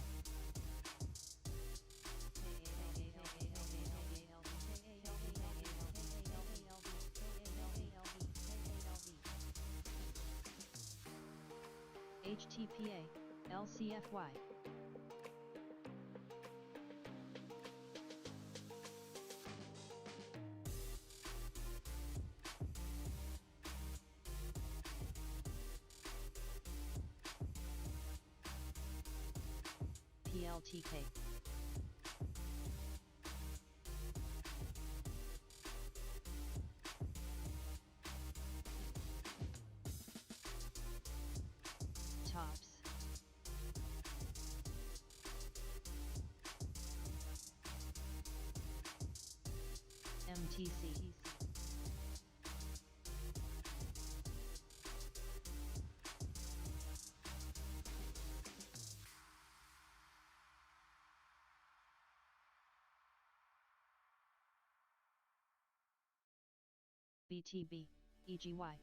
HTPA, LCFY. PLTK. Tops. MTC. BTB, EGY.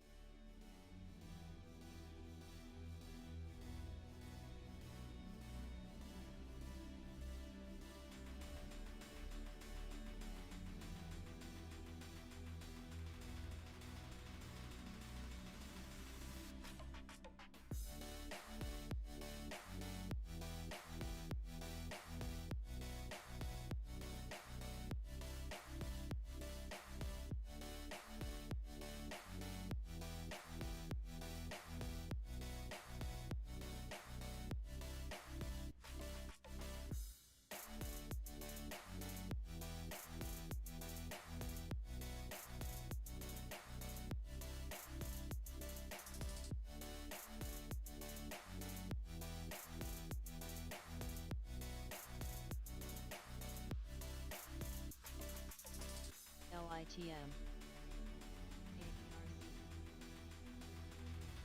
LITM.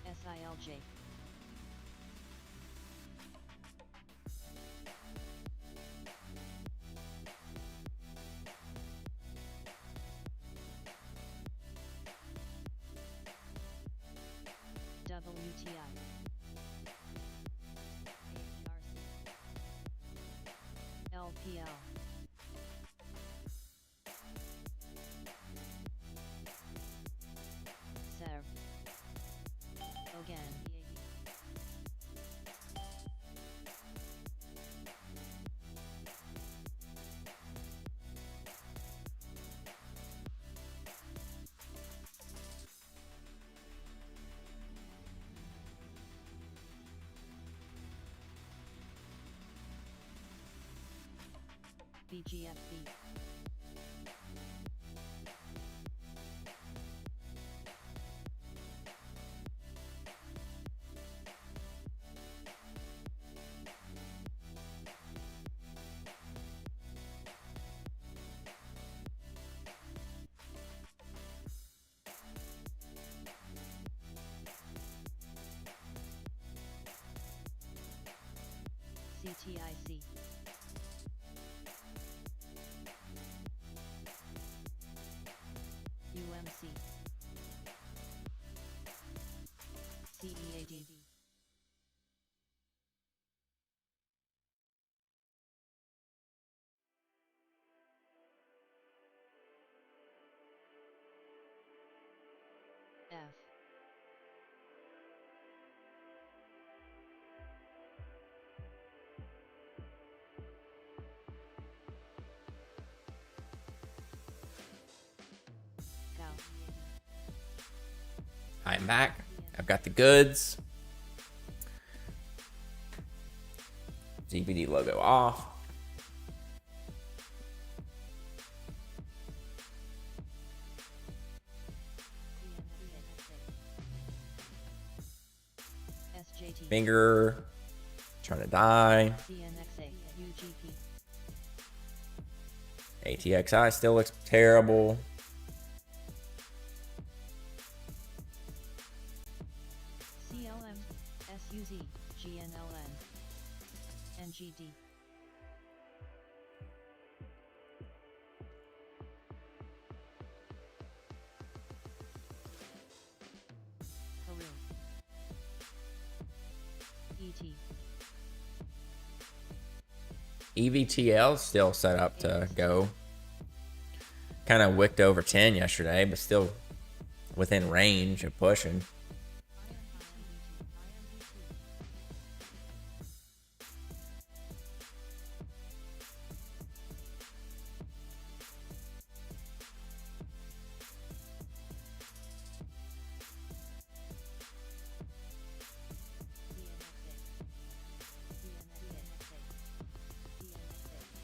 SILJ. WTI. LPL. VGFB. CTIC. UMC. CEAD. F. Cow. I'm back. I've got the goods. DVD logo off. SJT. Finger trying to die. CNXA. UGP. ATXI still looks terrible. CLM. SUZ. GNLN. NGD. Peru. ET. EVTL still set up to go. Kind of wicked over 10 yesterday, but still within range of pushing.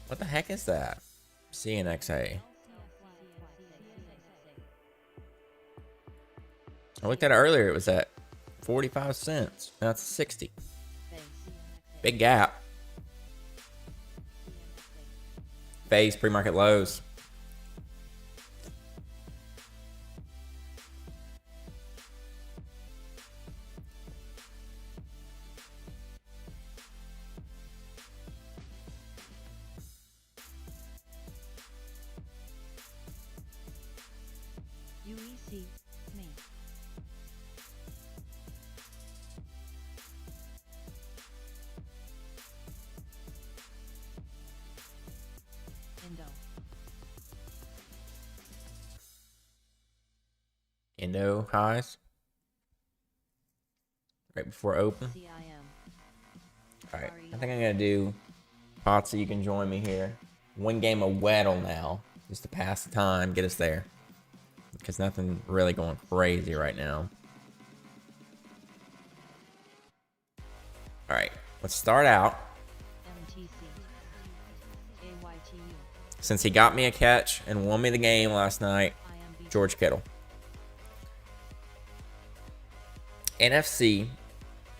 What the heck is that? CNXA. I looked at it earlier. It was at 45 cents. Now it's 60. Big gap. Phase pre-market lows. UEC. Me. Indo. Indo highs. Right before open. CIM. Alright, I think I'm going to do Potsy, you can join me here. One game of Weddle now, just to pass the time, get us there. Because nothing really going crazy right now. Alright, let's start out. MTC. AYTU. Since he got me a catch and won me the game last night, IMB. George Kittle. NFC,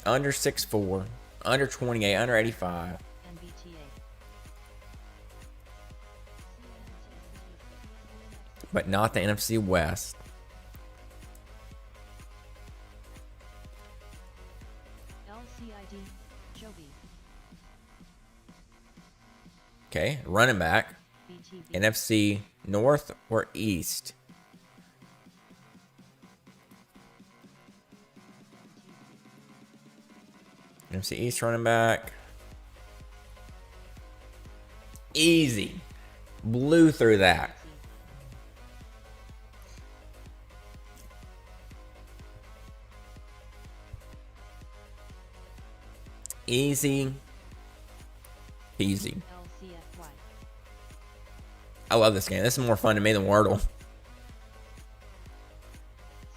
under 6'4", under 28, under 85. NBTA. But not the NFC West. LCID. Joby. Okay, running back. BTB. NFC North or East? NFC East running back. Easy. Blew through that. Easy peasy. LCFY. I love this game. This is more fun to me than Wordle.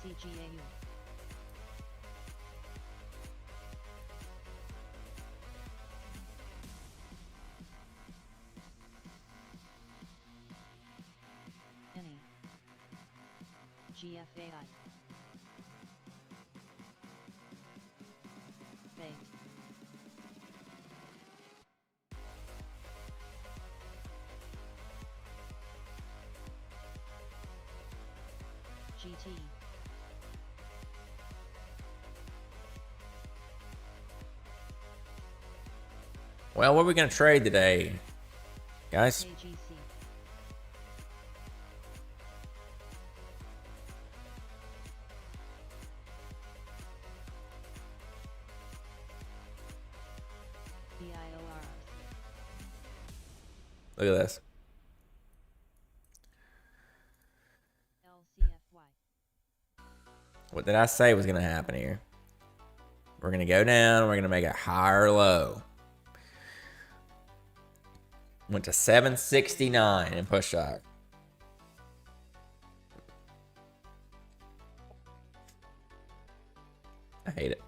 CGAU. GFAI. Bait. GT. Well, what are we going to trade today, guys? KGC. BIORC. Look at this. LCFY. What did I say was going to happen here? We're going to go down. We're going to make a higher low. Went to 769 in push shot. I hate it.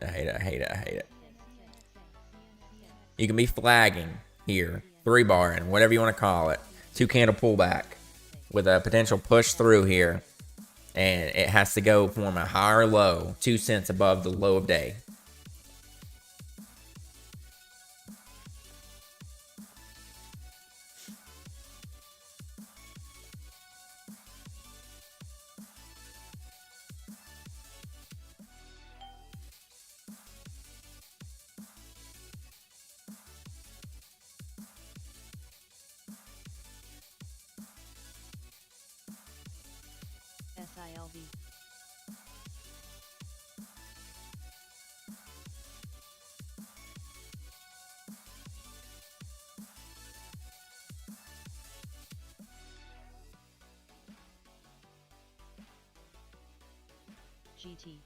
I hate it. I hate it. I hate it. You can be flagging here, 3-bar and whatever you want to call it. 2-candle pullback with a potential push through here. And it has to go form a higher low, 2 cents above the low of day. SILV. GT.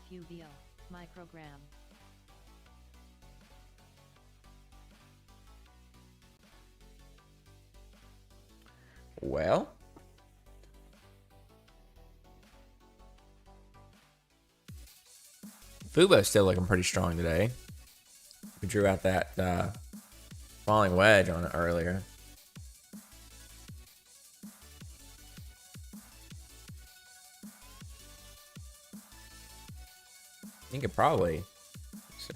FUBO. Microgram. Well, Fubo's still looking pretty strong today. We drew out that falling wedge on it earlier. You could probably, let's see,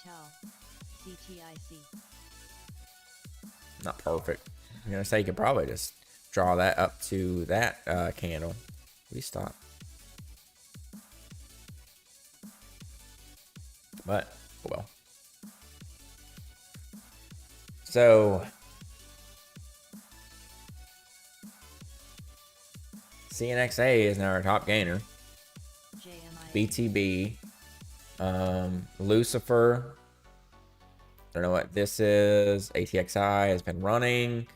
TEL. CTIC. not perfect. I'm gonna say you could probably just draw that up to that candle. We stop. But, well. So, CNXA is now our top gainer. JMI. BTB, Lucifer. Don't know what this is. ATXI has been running.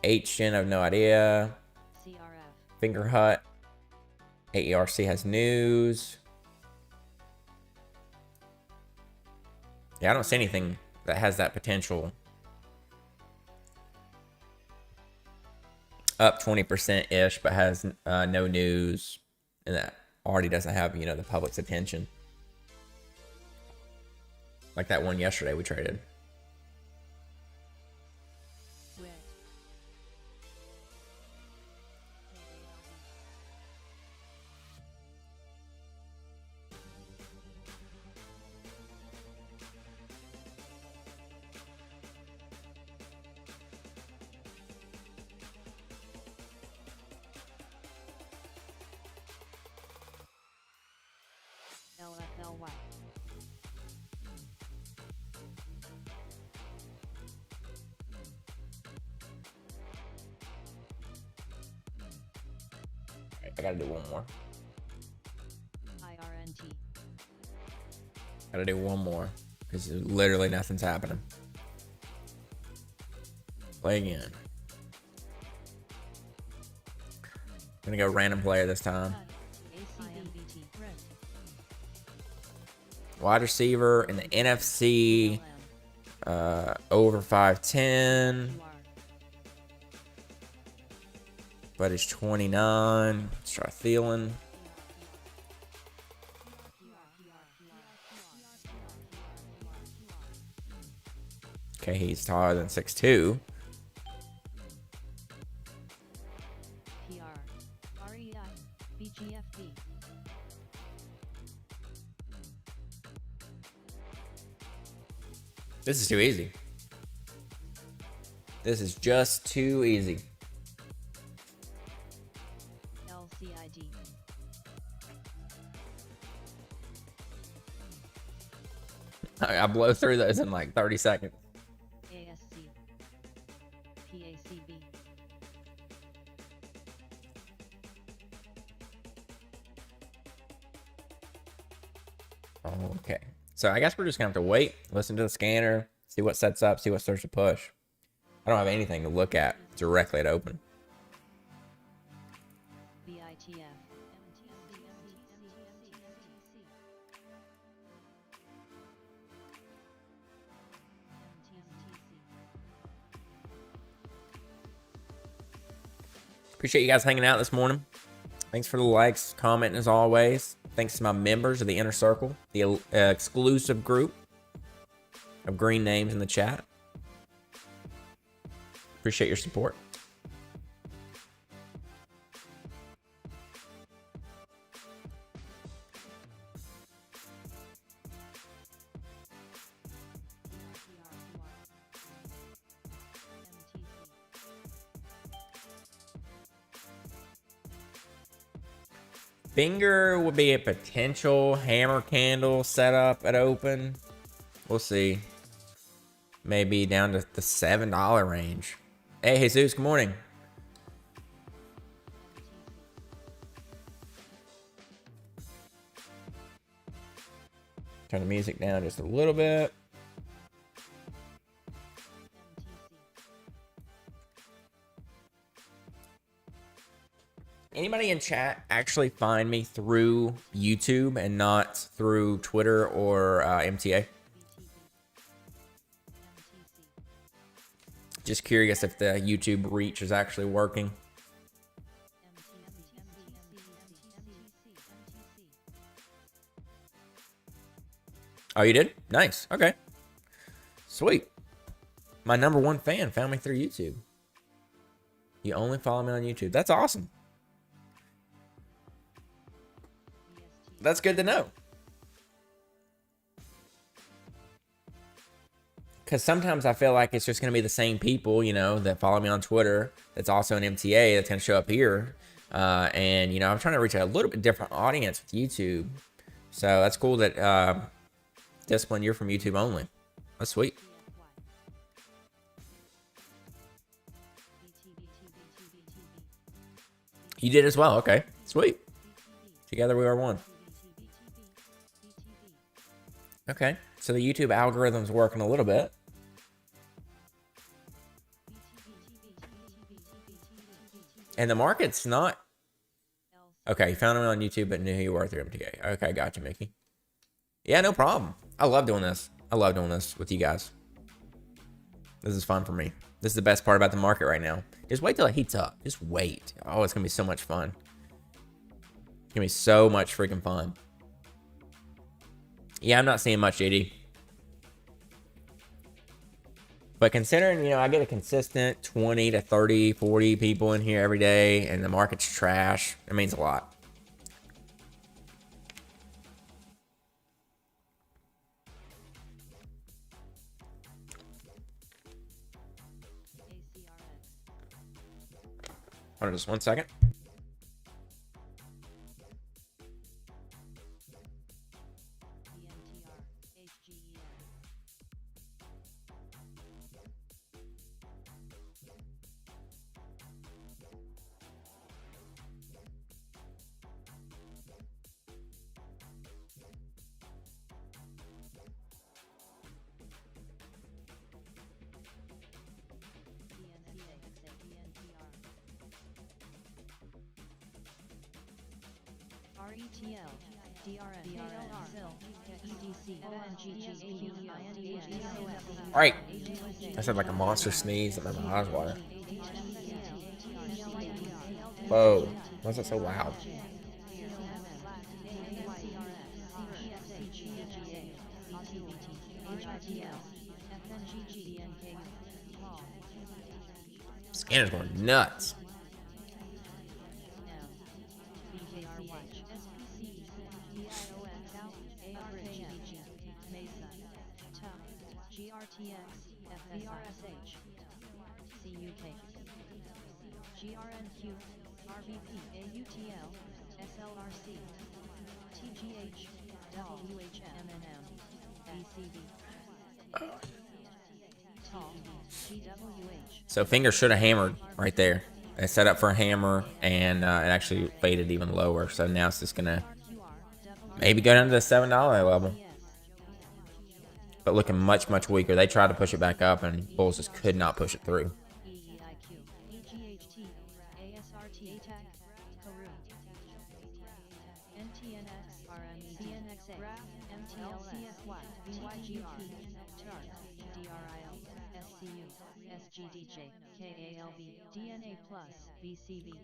HGen, I have no idea. CRF. Finger Hut. AERC has news. Yeah, I don't see anything that has that potential. Up 20%-ish, but has no news. And that already doesn't have, you know, the public's attention. Like that one yesterday we traded. WIT. LFLY. Alright, I gotta do one more. IRNT. Gotta do one more. Because literally nothing's happening. Play again. I'm gonna go random player this time. ACBT. Rent. Wide receiver in the NFC. Over 5'10". QR. But it's 29. Let's try Thielen. Okay, he's taller than 6'2". This is too easy. This is just too easy. LCID. I blow through those in like 30 seconds. ASC. PACB. Okay. So I guess we're just gonna have to wait, listen to the scanner, see what sets up, see what starts to push. I don't have anything to look at directly at open. VITF. Appreciate you guys hanging out this morning. Thanks for the likes, commenting as always. Thanks to my members of the Inner Circle, the exclusive group of green names in the chat. Appreciate your support. Finger would be a potential hammer candle setup at open. We'll see. Maybe down to the $7 range. Hey, Jesus, good morning. Turn the music down just a little bit. Anybody in chat actually find me through YouTube and not through Twitter or MTA? Just curious if the YouTube reach is actually working. Oh, you did? Nice. Okay. Sweet. My #1 fan found me through YouTube. You only follow me on YouTube. That's awesome. That's good to know. Because sometimes I feel like it's just going to be the same people, you know, that follow me on Twitter. That's also an MTA that's going to show up here. And, you know, I'm trying to reach a little bit different audience with YouTube. So that's cool that, Discipline, you're from YouTube only. That's sweet. You did as well. Okay. Sweet. Together we are one. Okay. So the YouTube algorithm's working a little bit. And the market's not... Okay, you found me on YouTube, but knew who you were through MTA. Okay, gotcha, Mickey. Yeah, no problem. I love doing this. I love doing this with you guys. This is fun for me. This is the best part about the market right now. Just wait till it heats up. Just wait. Oh, it's going to be so much fun. It's going to be so much freaking fun. Yeah, I'm not seeing much, JD. But considering, you know, I get a consistent 20 to 30, 40 people in here every day, and the market's trash, it means a lot. Hold on just 1 second. All right. I said like a monster sneeze that made my eyes water. Whoa. Why is that so loud? Scanner's going nuts. VRTX, FVRSH, CUK, GRNQ, RVP, AUTL, SLRC, TGH, WHMNM, BCB, GWH. So finger should have hammered right there. I set up for a hammer, and it actually faded even lower. So now it's just gonna maybe go down to the $7 level, but looking much, much weaker. They tried to push it back up, and bulls just could not push it through. EEIQ, EGHT, ASRT, ATAC, Karu, NTNX, RME, CNXA, MTLCSY, VYGP, TART, DRIL, SCU, SGDJ, KALB, DNA Plus, VCB,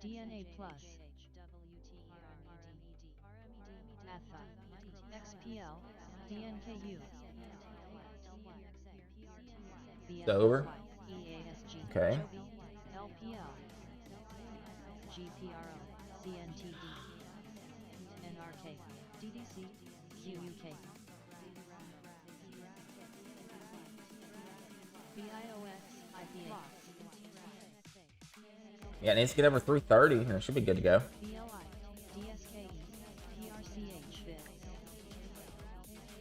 DNA Plus, ATHA, XPL, DNKU, So over. EASG, Okay. LPL, GPRO, CNTD, NRK, DDC, QUK, BIOX, IPA, Yeah, it needs to get over 330, and it should be good to go. BLI, DSKE, PRCH,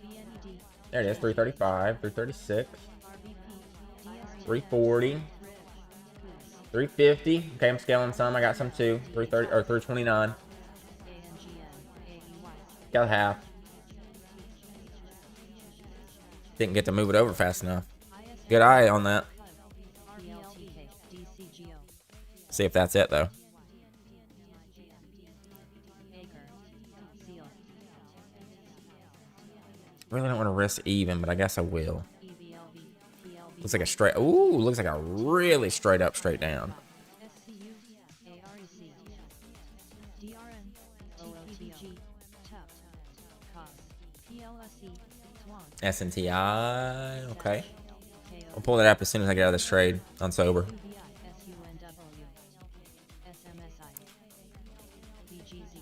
BNED, There it is, 335, 336, RVP, DST, 340, 350. Okay, I'm scaling some. I got some too. 330 or 329. ANGN, AEY, Got half. Didn't get to move it over fast enough. Good eye on that. BLTK, DCGO, See if that's it though. Acre, Seal, Really don't want to risk even, but I guess I will. EVLV, PLV, Looks like a straight. Ooh, looks like a really straight up, straight down. SCU, AREC, DRN, OLTG, TUP, COS, PLSE, SWAN, S&TI. Okay. KO, I'll pull that up as soon as I get out of this trade on sober. UBI, SUNW, SMSI, BGZ,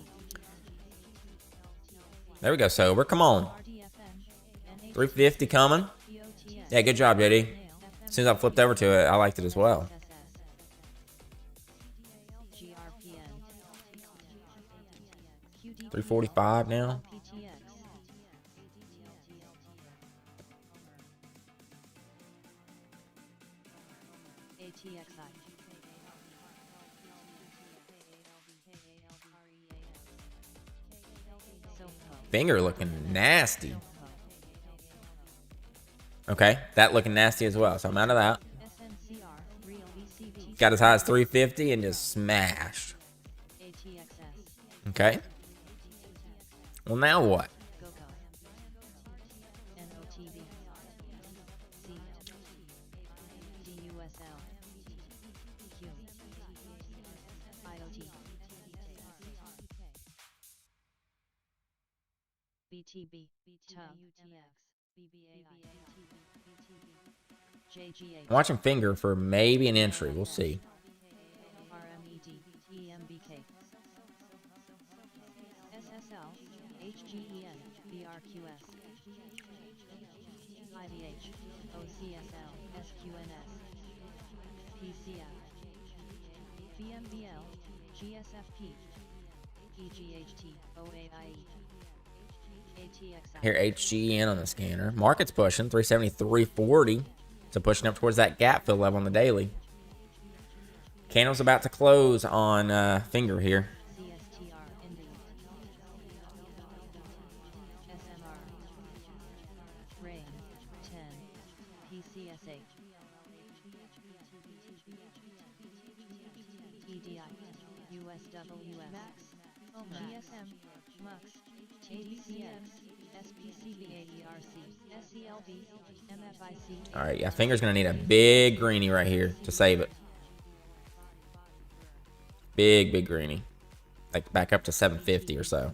There we go, sober. Come on. RDFN, 350 coming. POTS, Yeah, good job, JD. As soon as I flipped over to it, I liked it as well. GRPN, 345 now. PTX, ATXI, SOPO, Finger looking nasty. Okay, that looking nasty as well. So I'm out of that. SNCR, Real VCV, Got as high as 350 and just smashed. ATXS, Okay. Well, now what? GOCO, NOTV, C, DUSL, Q, IoT, BTB, TUB, JGA, I'm watching finger for maybe an entry. We'll see. RMED, EMBK, SSL, HGEN, BRQS, IVH, OCSL, SQNS, PCF, BMBL, GSFP, EGHT, OAIE, ATXI, Here, HGN on the scanner. Market's pushing 370, 340. So pushing up towards that gap fill level on the daily. Candle's about to close on finger here. CSTR, Indy, SMR, RAIN, 10, PCSH, EDI, USWS, GSM, MUX, ADCX, SPCB, AERC, SELV, MFIC, All right, yeah, finger's going to need a big greenie right here to save it. Big, big greenie. Like back up to 750 or so.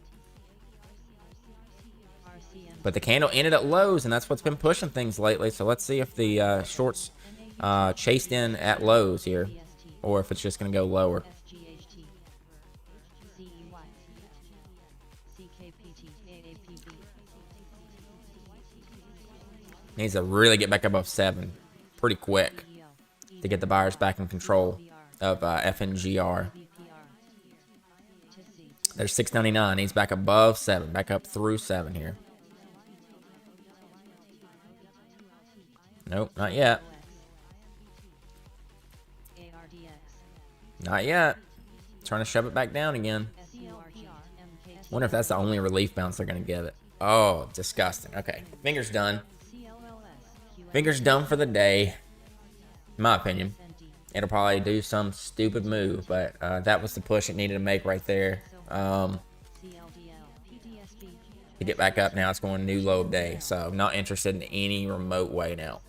RCM, But the candle ended at lows, and that's what's been pushing things lately. So let's see if the shorts chased in at lows here, BST, or if it's just going to go lower. SGHT, CEY, CKPT, AAPB, Needs to really get back above 7 pretty quick to get the buyers back in control of FNGR. There's 699. Needs back above 7. Back up through 7 here. Nope, not yet. Not yet. Trying to shove it back down again. Wonder if that's the only relief bounce they're going to give it. Oh, disgusting. Okay, fingers done. Fingers done for the day. In my opinion. It'll probably do some stupid move, but that was the push it needed to make right there. To get back up now, it's going new low of day. So not interested in any remote way now.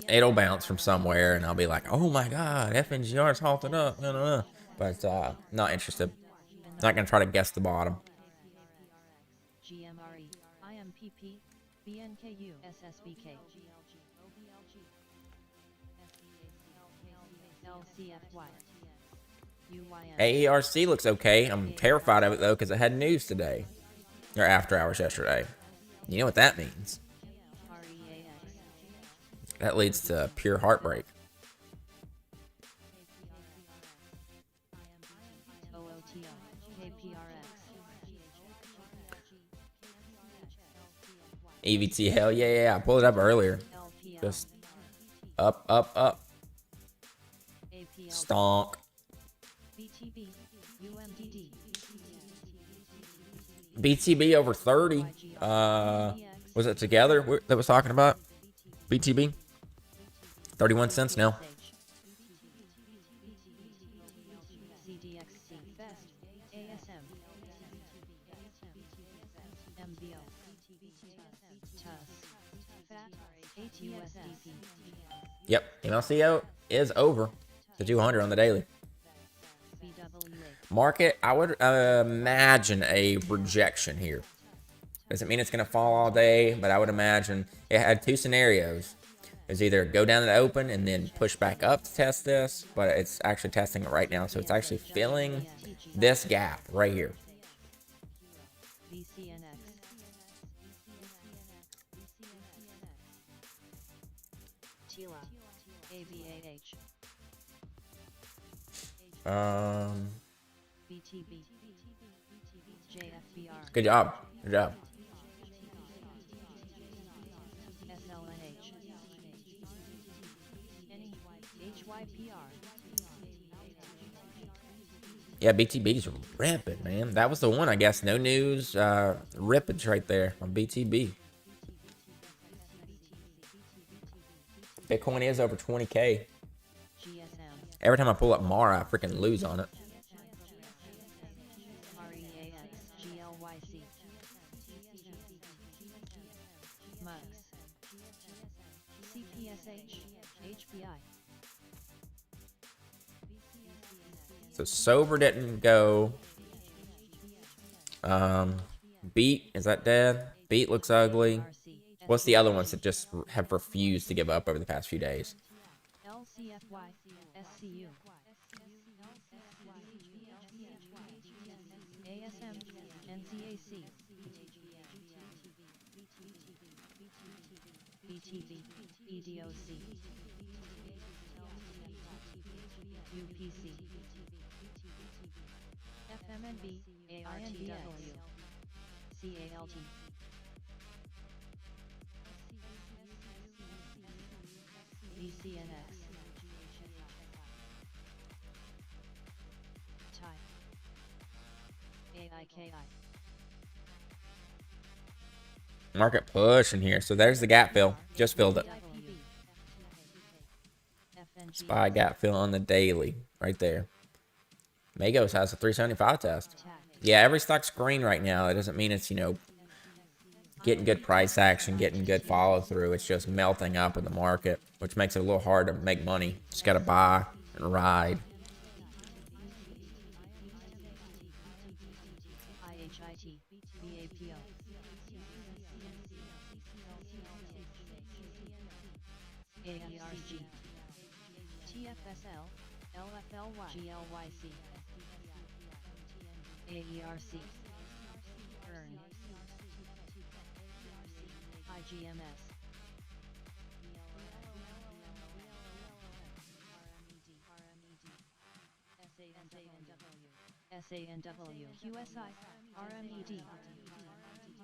It'll bounce from somewhere, and I'll be like, oh my god, FNGR's halted up. No, no, no. But not interested. Not going to try to guess the bottom. GMRE, IMPP, BNKU, SSBK, LCFY, UYM. AERC looks okay. I'm terrified of it, though, because it had news today. Or after hours yesterday. You know what that means. That leads to pure heartbreak. EVTL, yeah. I pulled it up earlier. Just up, up, up. Stonk. BTB over 30. Was it together that was talking about? BTB? 31 cents now. Yep, MLCO is over the 200 on the daily. Market, I would imagine a rejection here. Doesn't mean it's going to fall all day, but I would imagine it had two scenarios. It's either go down to the open and then push back up to test this, but it's actually testing it right now, so it's actually filling this gap right here. Good job. Good job. Yeah, BTB's ripping, man. That was the one, I guess. No news. Rippage right there on BTB. Bitcoin is over 20K. Every time I pull up Mara, I freaking lose on it. So Sober didn't go. Beat, is that dead? Beat looks ugly. What's the other ones that just have refused to give up over the past few days? LCFY, SCU, ASM, NCAC, BTB, EDOC, UPC, FMNB, ARTW, CALT, BCNX, Type, AIKI. Market push in here. So there's the gap fill. Just filled it. SPY gap fill on the daily. Right there. Magos has a 375 test. Yeah, every stock's green right now. It doesn't mean it's, getting good price action, getting good follow through. It's just melting up in the market, which makes it a little hard to make money. Just got to buy and ride. AERG, TFSL, LFLY, GLYC, AERC, IGMS. SANW QSI RMED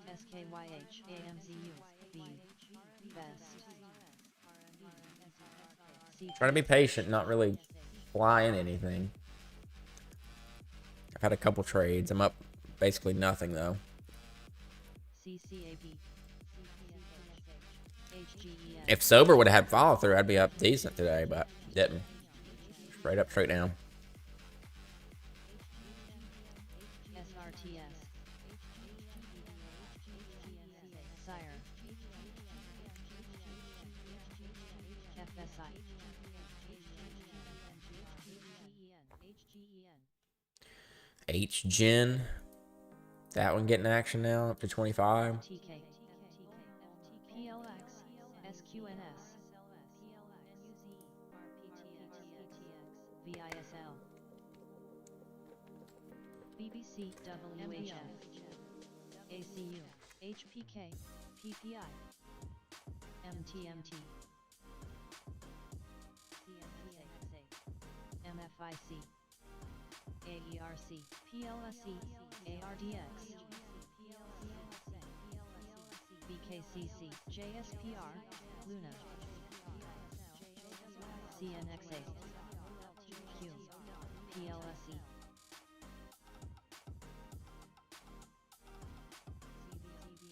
SKYH AMZU B Best Trying to be patient, not really flying anything. I've had a couple trades. I'm up basically nothing though. CCAP HGEN If Sober would have had follow through, I'd be up decent today, but didn't. Straight up, straight down. SRTS Sire FSI HGen. That one getting action now, up to 25. TK PLX SQNS VISL BBC WHF ACU HPK PPI MTMT MFIC AERC PLSE ARDX BKCC JSPR Luna CNXA Q PLSE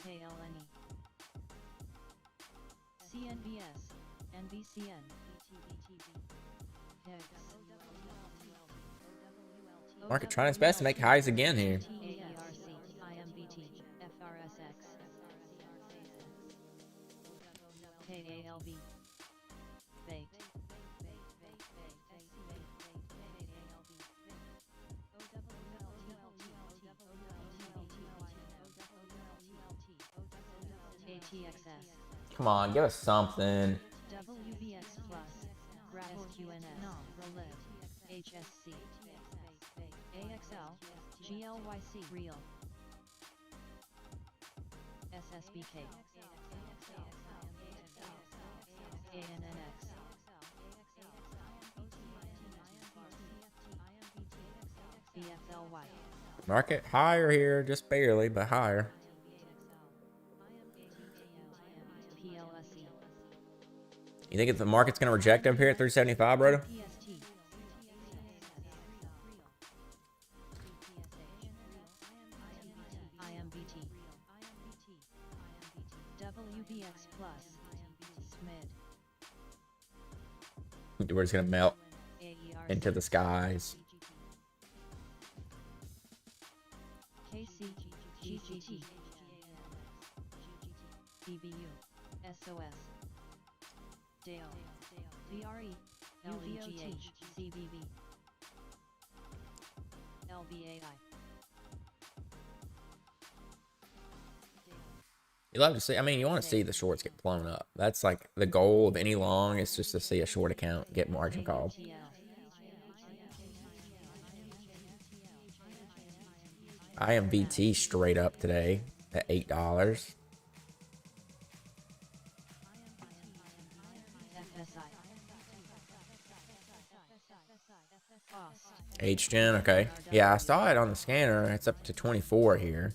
KLNE CNBS NBCN HEX Market trying its best to make highs again here. AERC IMBT FRSX KALB Baked ATXS Come on, give us something. WBX Plus SQNS Reliv HSC AXL GLYC Real SSBK ANNX BFLY Market higher here, just barely, but higher. PLSE You think if the market's going to reject up here at 375, brother? PST IMBT WBX Plus SMID We're just going to melt AERC into the skies. KC GGT BBU SOS Dale VRE LEGH CBB LBAI You love to see, I mean, you want to see the shorts get blown up. That's like the goal of any long is just to see a short account get margin called. IMVT straight up today at $8. HGen, okay. Yeah, I saw it on the scanner. It's up to 24 here.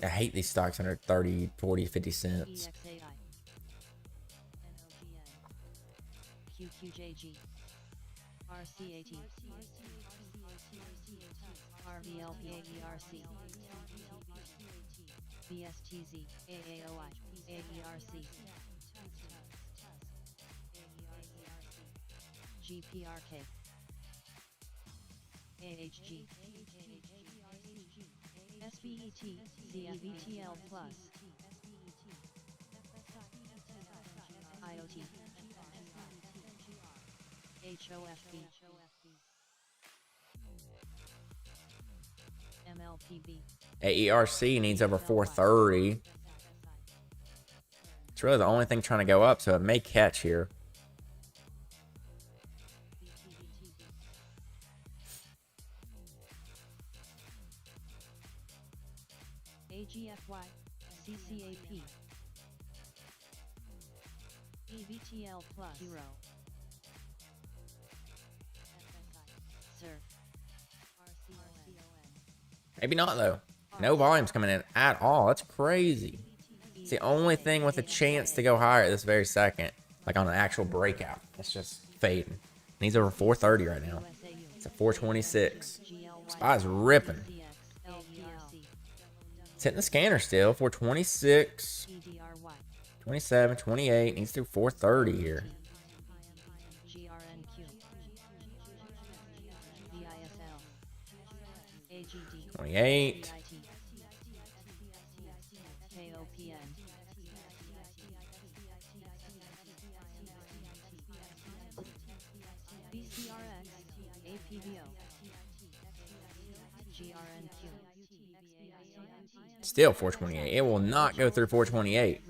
I hate these stocks under 30, 40, 50 cents. QQJG RCAT RVLPAERC BSTZ AAOI AERC GPRK AHG SBET CFETL Plus IoT HOFB MLPB AERC needs over 430. It's really the only thing trying to go up, so it may catch here. AGFY, CCAP, EVTL Plus, Hero, SI, Surf, RCON, Maybe not though. No volume's coming in at all. That's crazy. It's the only thing with a chance to go higher this very second. Like on an actual breakout. It's just fading. Needs over 430 right now. It's at 426. SPY's ripping. It's hitting the scanner still. 426. 27, 28. Needs to do 430 here. 28. Still 428. It will not go through 428.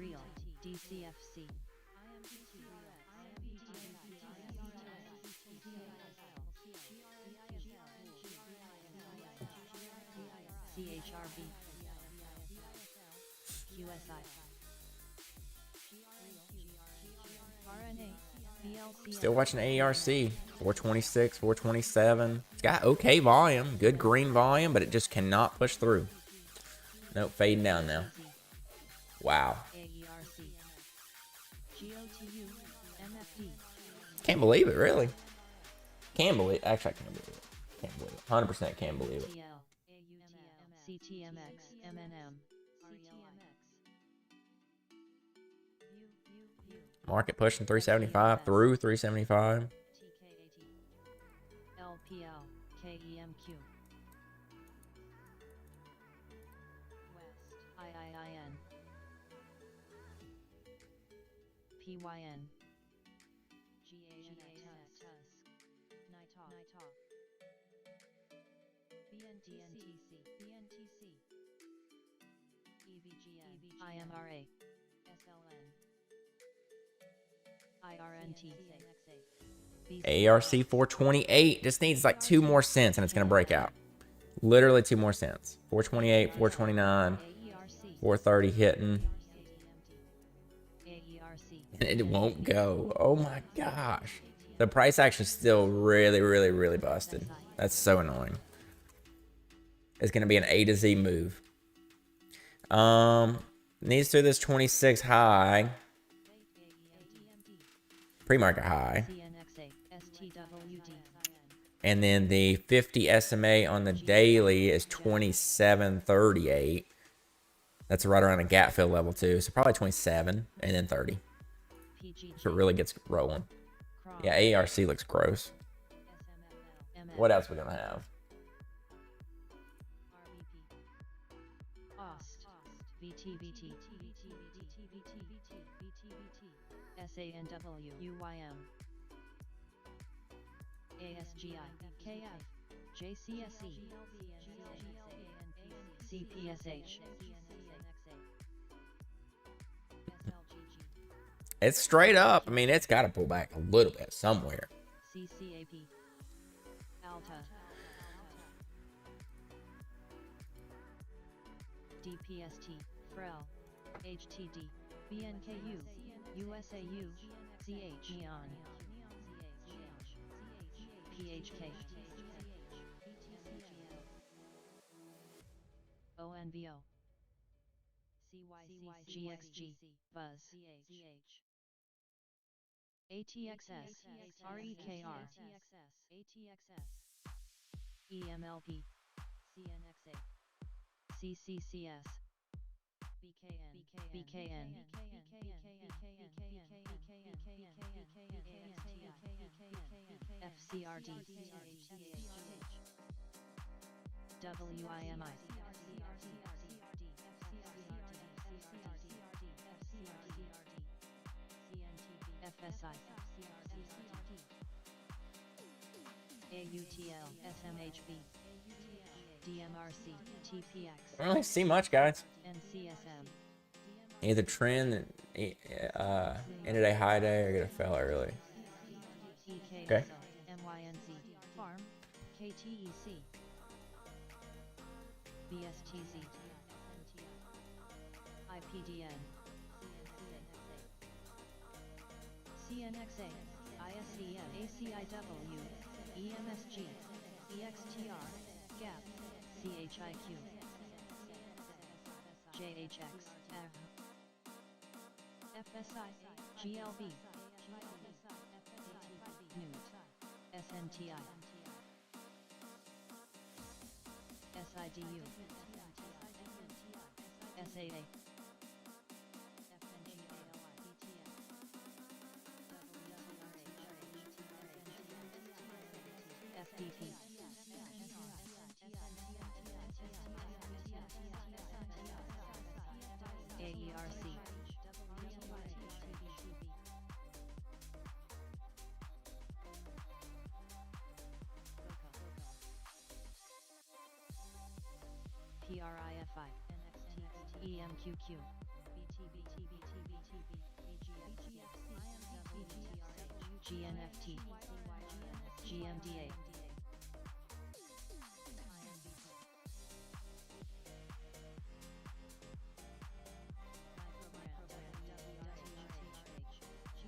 CHRB, QSI, RNA, BLC. Still watching AERC. 426, 427. It's got okay volume. Good green volume, but it just cannot push through. Nope, fading down now. Wow. Can't believe it, really. Can't believe it. Actually, I can't believe it. Can't believe it. 100% can't believe it. CTMX, MNM, Market pushing 375 through 375. LPL, KEMQ, West, IIIN, PYN, GANTS, NITOC, BNTC, EVGN, IMRA, SLN, IRNT, AERC 428 just needs like 2 more cents and it's going to break out. Literally 2 more cents. 428, 429, 430 hitting. And it won't go. Oh my gosh. The price action is still really busted. That's so annoying. It's going to be an A to Z move. Needs to do this 26 high. Pre-market high. And then the 50 SMA on the daily is 27.38. That's right around a gap fill level too. So probably 27 and then 30. If it really gets rolling. Yeah, ARC looks gross. What else are we going to have? SANW, UYM, ASGI, KF, JCSE, CPSH, It's straight up. I mean, it's got to pull back a little bit somewhere. CCAP, Alta, DPST, FREL, HTD, BNKU, USAU, CH, Neon, PHK, ONVO, GXG, Buzz, ATXS, REKR, EMLP, CCCS, BKN, FCRD, WIMI, FSI, AUTL, SMHB, DMRC, TPX, I don't really see much, guys. NCSM, Either trend ended a high day or get a fell early. Okay. MYNZ, Farm, KTEC, BSTZ, IPDN, CNXA, ISEN, ACIW, EMSG, EXTR, GAP, CHIQ, JHX, FSI, GLB, NEWT, SNTI, SIDU, SAA, FDP, AERC, PRIFI, EMQQ, GNFT, GMDA,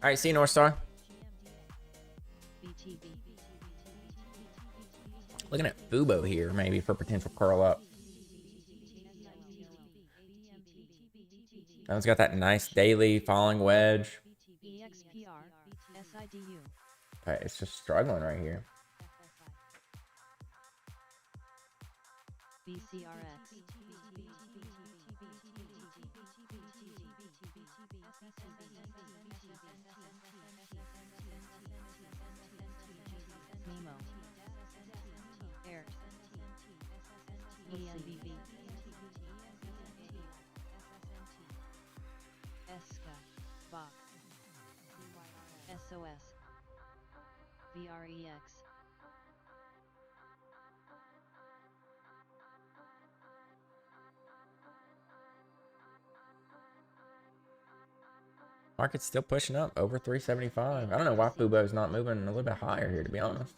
All right, see you, North Star. BTB, Looking at Fubo here, maybe for potential curl up. That one's got that nice daily falling wedge. EXPR, SIDU, But it's just struggling right here. BCRX, Nemo, Air, ENBB, ESCA, BOC, SOS, VREX, Market's still pushing up over 375. I don't know why Fubo's not moving a little bit higher here, to be honest.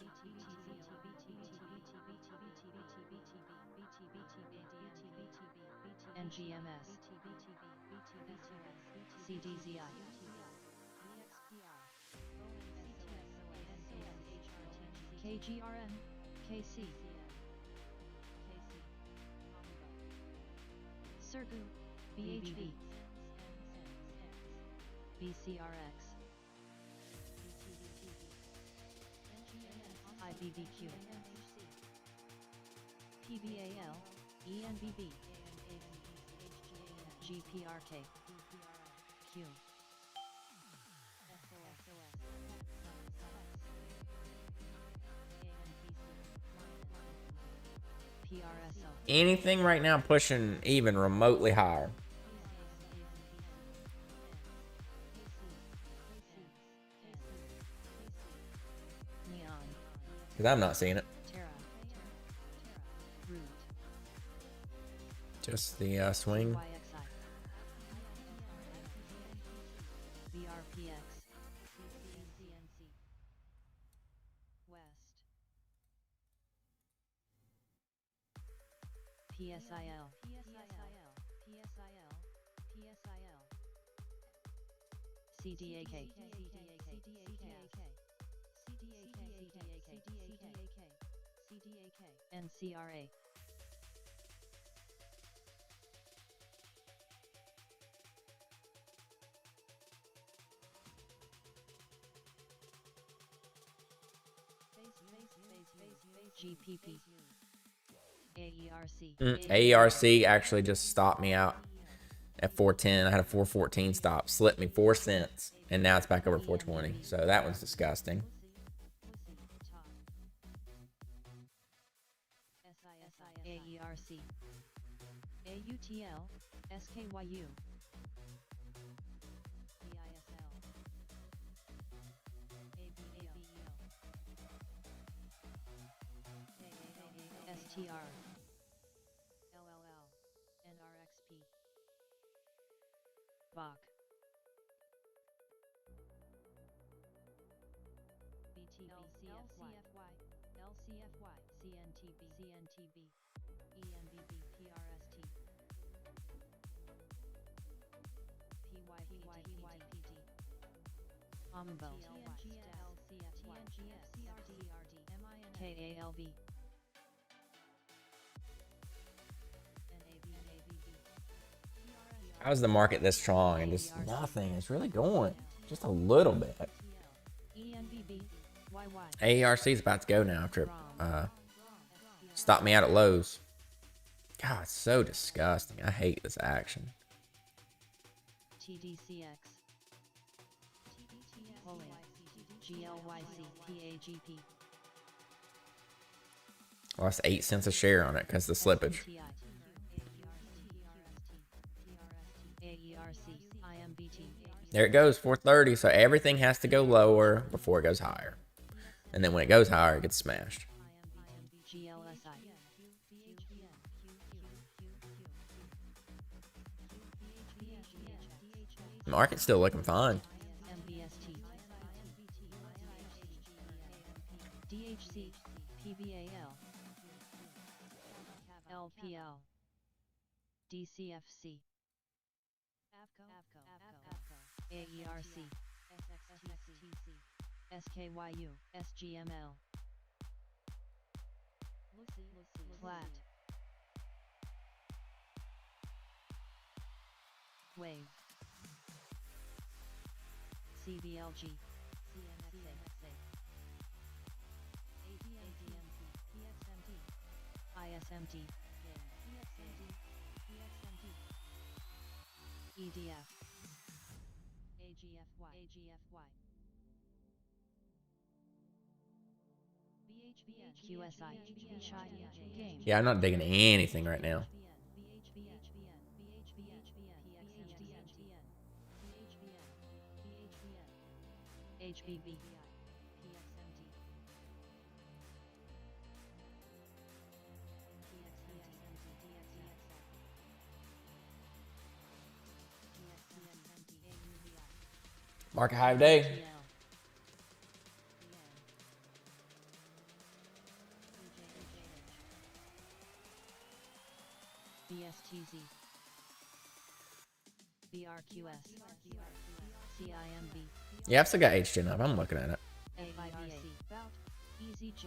NGMS, CDZI, KGRN, KC, Circu, BHB, BCRX, IBBQ, PBAL, ENBB, GPRK, Q, PRSO, Anything right now pushing even remotely higher. Neon, Because I'm not seeing it. Terra, Root, Just the swing. YXI, VRPX, CNC, West, PSIL, CDAK, NCRA, GPP, AERC, AERC actually just stopped me out at 410. I had a 414 stop, slipped me 4 cents, and now it's back over 420. So that one's disgusting. AERC, AUTL, SKYU, STR, LLL, NRXP, VOC, BTB, LCFY, CNTB, ENBB, PRST, Ombo KALB How's the market this strong and just nothing? It's really going just a little bit. ENVB YY AERC is about to go now after it stopped me out at Lowe's. God, it's so disgusting. I hate this action. TDCX Holy GLYC PAGP Lost 8 cents a share on it because of the slippage. AERC IMBT There it goes, 430. So everything has to go lower before it goes higher. And then when it goes higher, it gets smashed. GLSI The market's still looking fine. MBST DHC PBAL LPL DCFC AERC SKYU SGML Flat Wave CBLG ISMT EDF AGFY QSI Game Yeah, I'm not digging anything right now. HBB Market high of day. BSTZ BRQS CIMB Yeah, I've still got HGN up. I'm looking at it. AIRC EZJ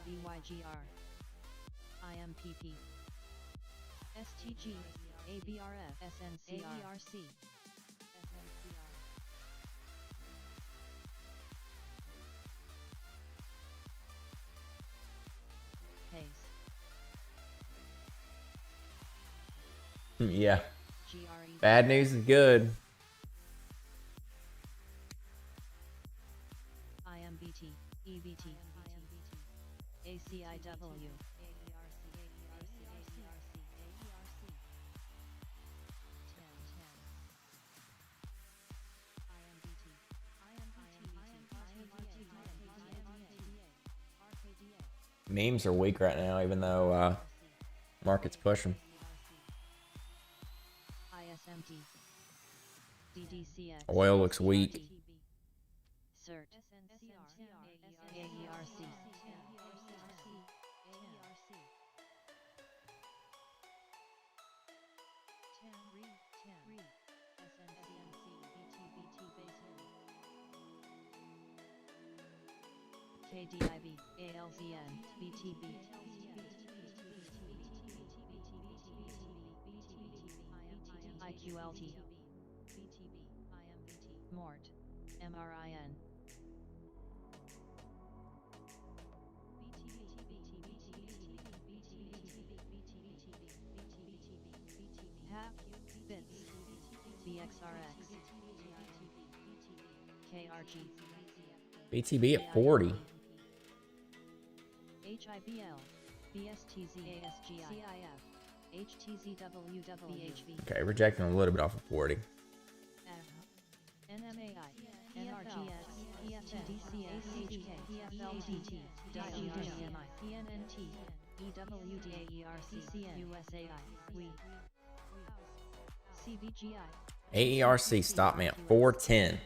BYGR IMPP STG ABRF SNCR AERC Pace Yeah. GRE Bad news is good. IMBT EBT ACIW Memes are weak right now, even though market's pushing. ISMT DDCX Oil looks weak. CERT AERC KDIV ALZN BTB IQLT Mort MRIN HAP Bits BXRX KRG BTB at 40. HIBL BSTZ ASGI CIF HTZWW Okay, rejecting a little bit off of 40. NMAI NRGS EFTDC ACHK EFLDT DGMI ENNT EWDAERCCN USAI WE CBGI AERC stopped me at 410.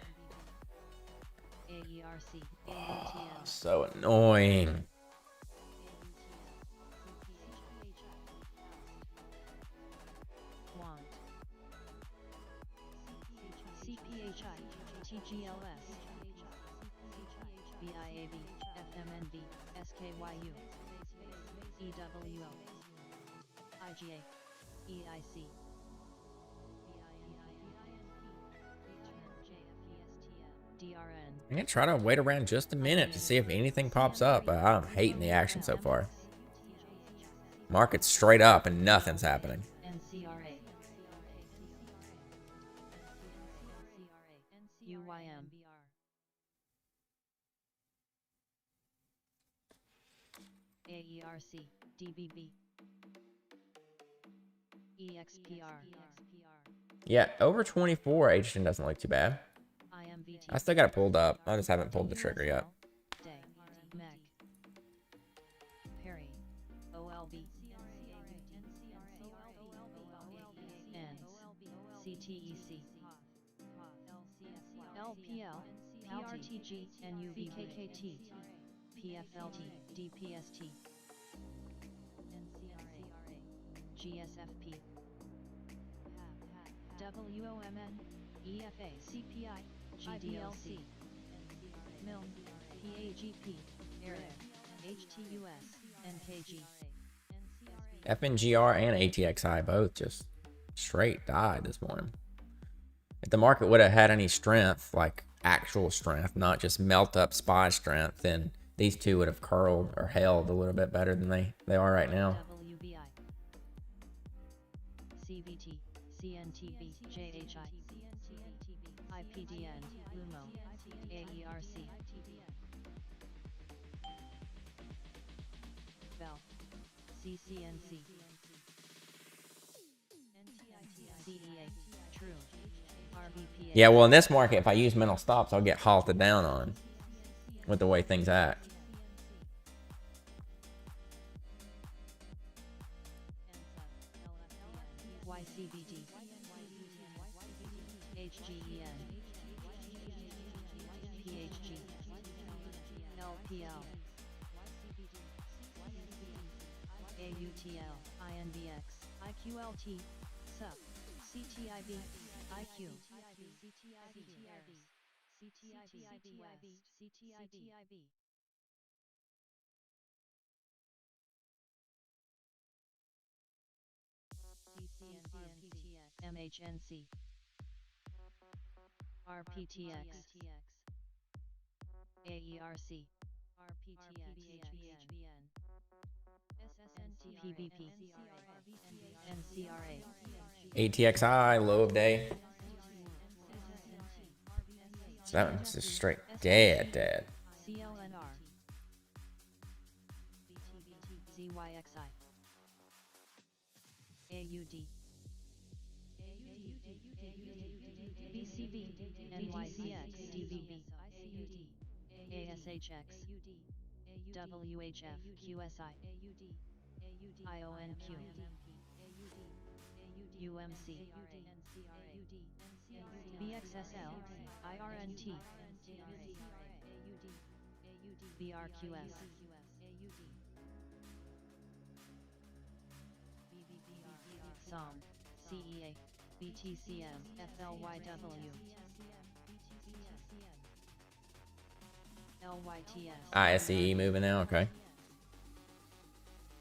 AERC Oh, AUTL so annoying. Want CPHI TGLS BIAB, FMNB, SKYU, EWO, IGA, EIC, DRN. I'm gonna try to wait around just a minute to see if anything pops up, but I'm hating the action so far. Market's straight up and nothing's happening. NCRA, UYM, AERC, DBB, EXPR, Yeah, over 24, H10 doesn't look too bad. IMVT. I still got it pulled up. I just haven't pulled the trigger yet. Day, Meg, Perry, OLB, ENS, CTEC, LPL, PRTG, NUVKKT, PFLT, DPST, GSFP, WOMN, EFA, CPI, GDLC, MIL, PAGP, ERIC, HTUS, NKG. FNGR and ATXI both just straight died this morning. If the market would have had any strength, like actual strength, not just melt up SPY strength, then these two would have curled or held a little bit better than they are right now. WBI, CBT, CNTB, JHI, IPDN, LUMO, AERC, BEL, CCNC, CEA, True, RBPA. Yeah, well, in this market, if I use mental stops, I'll get halted down on with the way things act. YCBD, HGEN, PHG, LPL, AUTL, INBX, IQLT, SUP, CTIB, IQ, CTIB, MHNC, RPTX, AERC, PBP, NCRA, ATXI, low of day. So that one's just straight dead. CLNR, ZYXI, AUD, BCB, NYCX, DVB, ASHX, WHF, QSI, IONQ, UMC, BXSL, IRNT, BRQS, SOM, CEA, BTCM, FLYW, LYTS, ISE moving now, okay.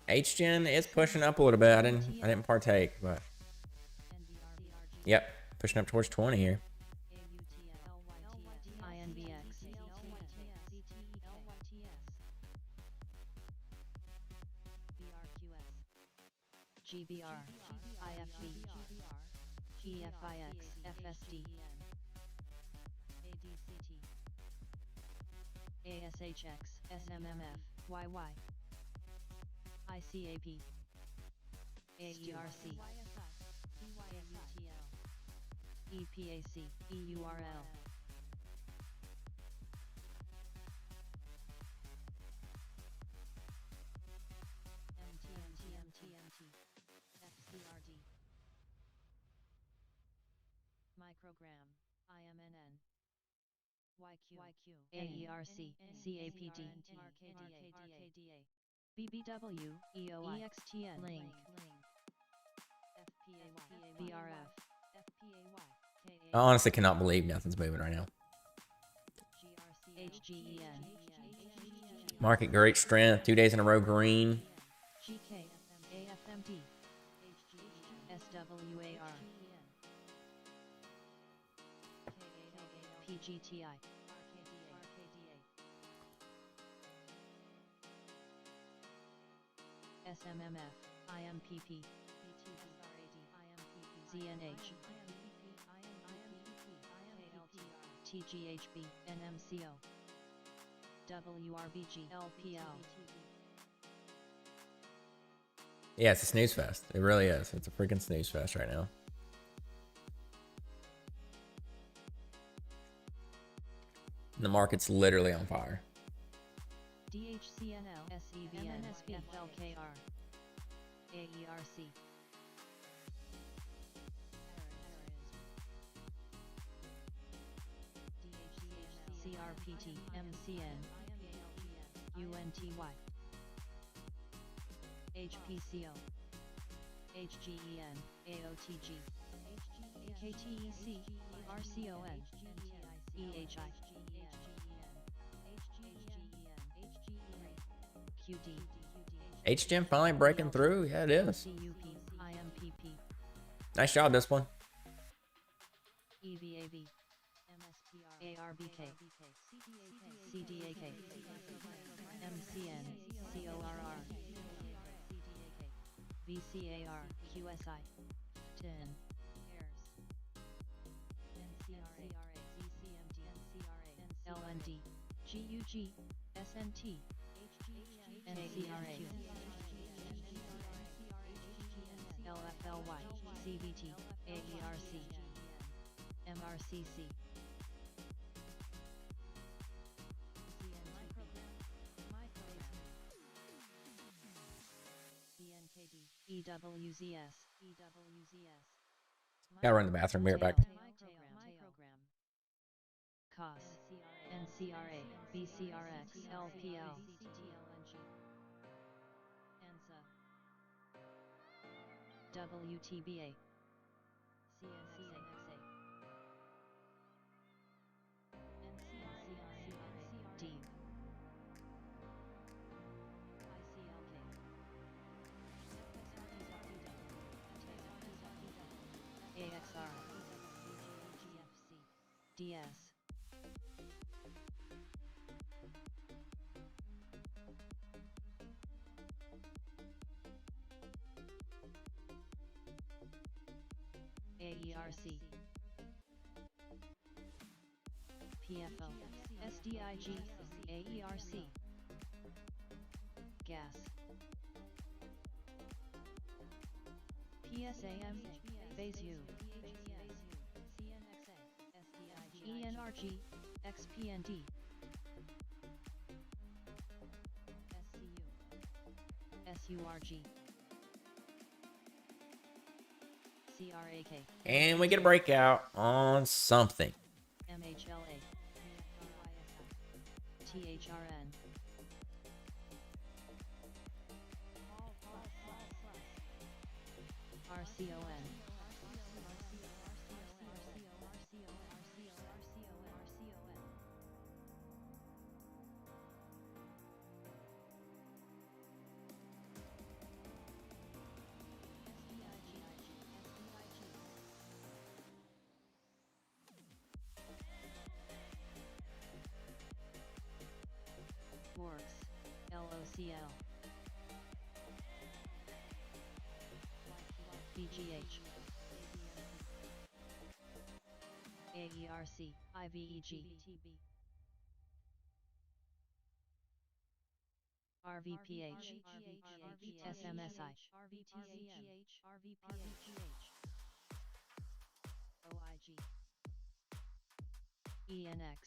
HGen is pushing up a little bit. I didn't partake, but yep, pushing up towards 20 here. INBX, GBR, IFB, EFIX, FSD, ASHX, SMMF, YY, ICAP, AERC, EPAC, EURL, MTMT, FCRD, Microgram, IMNN, YQ, AERC, CAPD, RKDA, BBW, EOI, EXTN, Link, BRF, I honestly cannot believe nothing's moving right now. HGEN, Market great strength. 2 days in a row green. GK, AFMD, SWAR, PGTI, SMMF, IMPP, ZNH, TGHB, NMCO, WRBG, LPL. Yeah, it's a snooze fest. It really is. It's a freaking snooze fest right now. The market's literally on fire. DHCNL, SEVN, FLKR, AERC. CRPT, MCN, UNTY, HPCO, HGEN, AOTG, KTEC, RCON, EHI, QD, HGM finally breaking through. Yeah, it is. CUP, IMPP, Nice job, this one. EVAV, ARBK, CDAK, MCN, CORR, VCAR, QSI, TIN, LND, GUG, SNT, NCRA, LFLY, CVT, AERC, MRCC. EWZS, Gotta run to the bathroom. Be right back. COS, NCRA, BCRX, LPL, WTBA, D, AXR, DS, AERC, PFO, SDIG, AERC, Gas, PSAM, Phase U, ENRG, XPND, SURG, CRAK, And we get a breakout on something. MHLA, THRN, RCON, Works, LOCL, BGH, AERC, IVEG, RVPH, SMSI, OIG, ENX,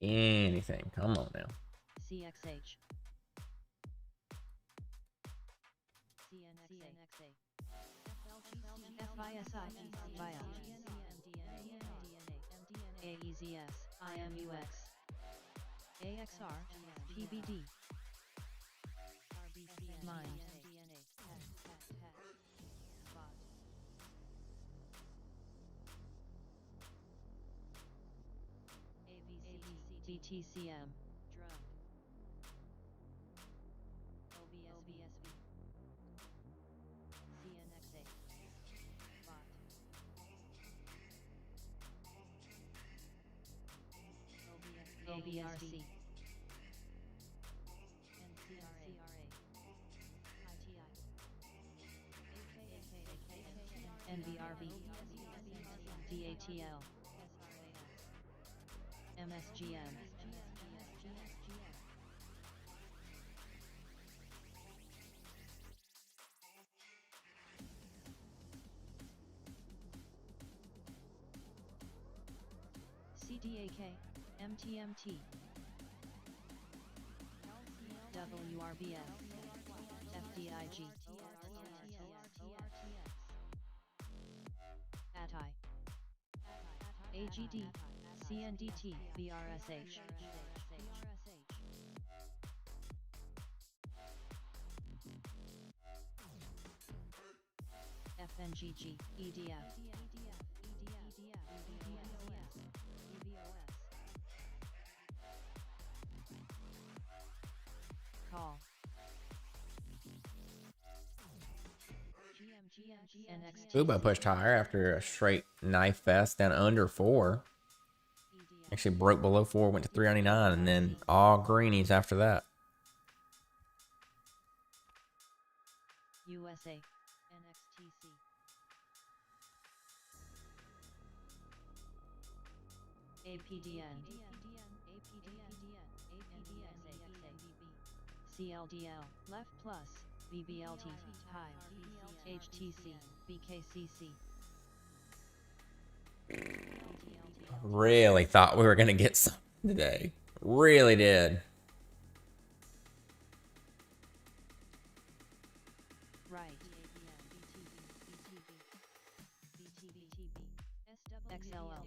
Anything. Come on now. CXH, CNXA, FISI, VIA, AEZS, IMUX, AXR, PBD, Mind, DTCM, ABRC, NCRA, NVRV, DATL, MSGM, CDAK, MTMT, WRBF, FDIG, ATI, AGD, CNDT, BRSH, FNGG, EDF, Call, NXT, Ubo pushed higher after a straight knife fest down under 4. Actually broke below 4, went to 399, and then all greenies after that. USA, NXTC, APDN, CLDL, left plus, BBLT, high, HTC, BKCC. Really thought we were going to get some today. Really did. Right. XLL.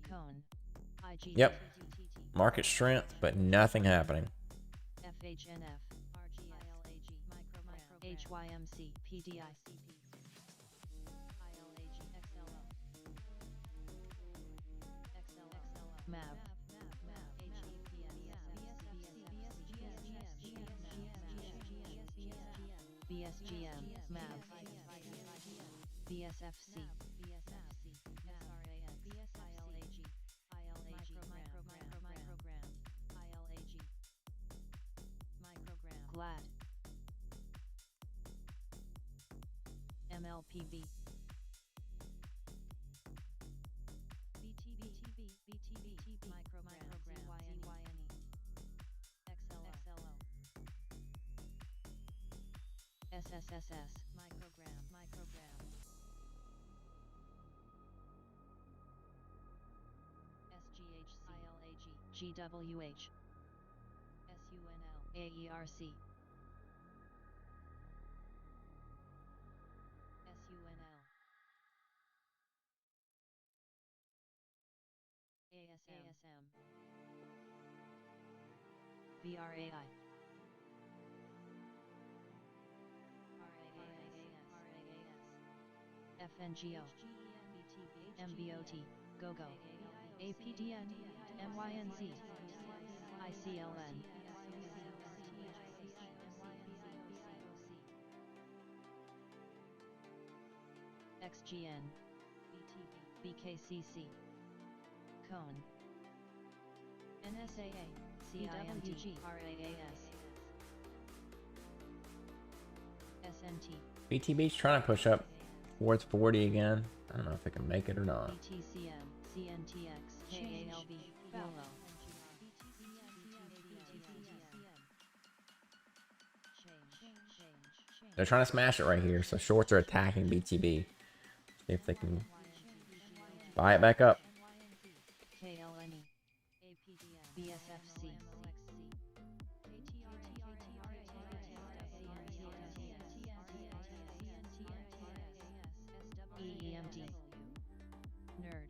Cone. IG. Yep. Market strength, but nothing happening. FHNF. HYMC. PDI. MAV. BSGM, MAV, BSFC, GLAD, MLPB, SSSS, SGH, GWH, AERC, ASM, VRAI, FNGO, MBOT, GOGO, APDN, MYNZ, ICLN, XGN, BKCC, Cone, NSAA, CIMG, RAAS, SNT, BTB's trying to push up towards 40 again. I don't know if it can make it or not. BTCM, CNTX, KALB, YOLO, They're trying to smash it right here, so shorts are attacking BTB. See if they can buy it back up. KLNE, BSFC, EEMD, Nerd,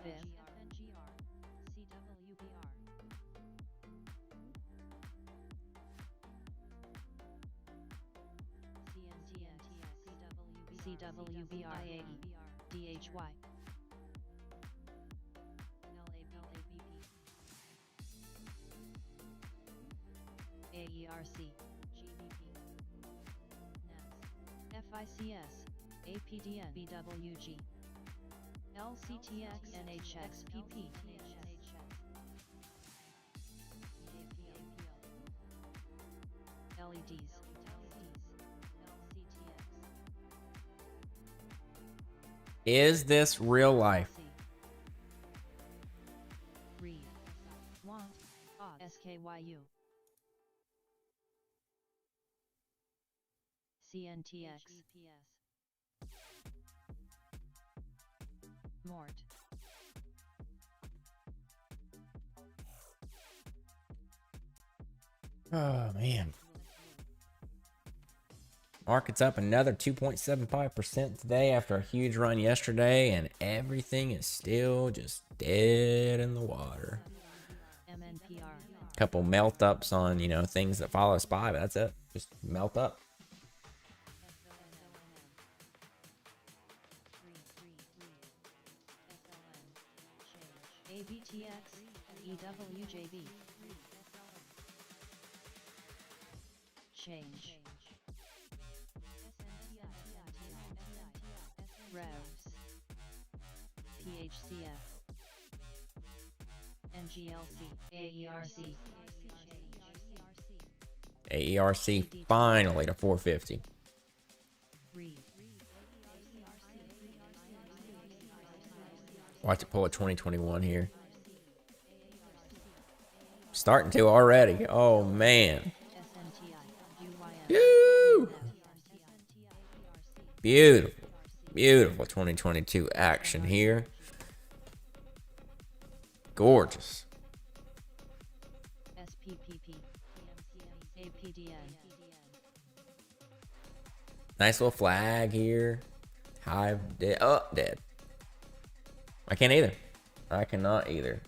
BIF, CWBRAE, DHY, AERC, FICS, APDN, BWG, LCTX NHXPP. LEDs. Is this real life? Read. Want. SKYU. CNTX. Mort. Oh, man. Market's up another 2.75% today after a huge run yesterday, and everything is still just dead in the water. MNPR. Couple melt ups on, things that follow SPY, but that's it. Just melt up. ABTX. EWJB. Change. Revs. PHCF. NGLC. AERC. AERC finally to 450. Read. Watch it pull a 2021 here. Starting to already. Oh, man. Woo! Beautiful. Beautiful 2022 action here. Gorgeous. SPPP. APDN. Nice little flag here. Hive dead. Oh, dead. I can't either. I cannot either.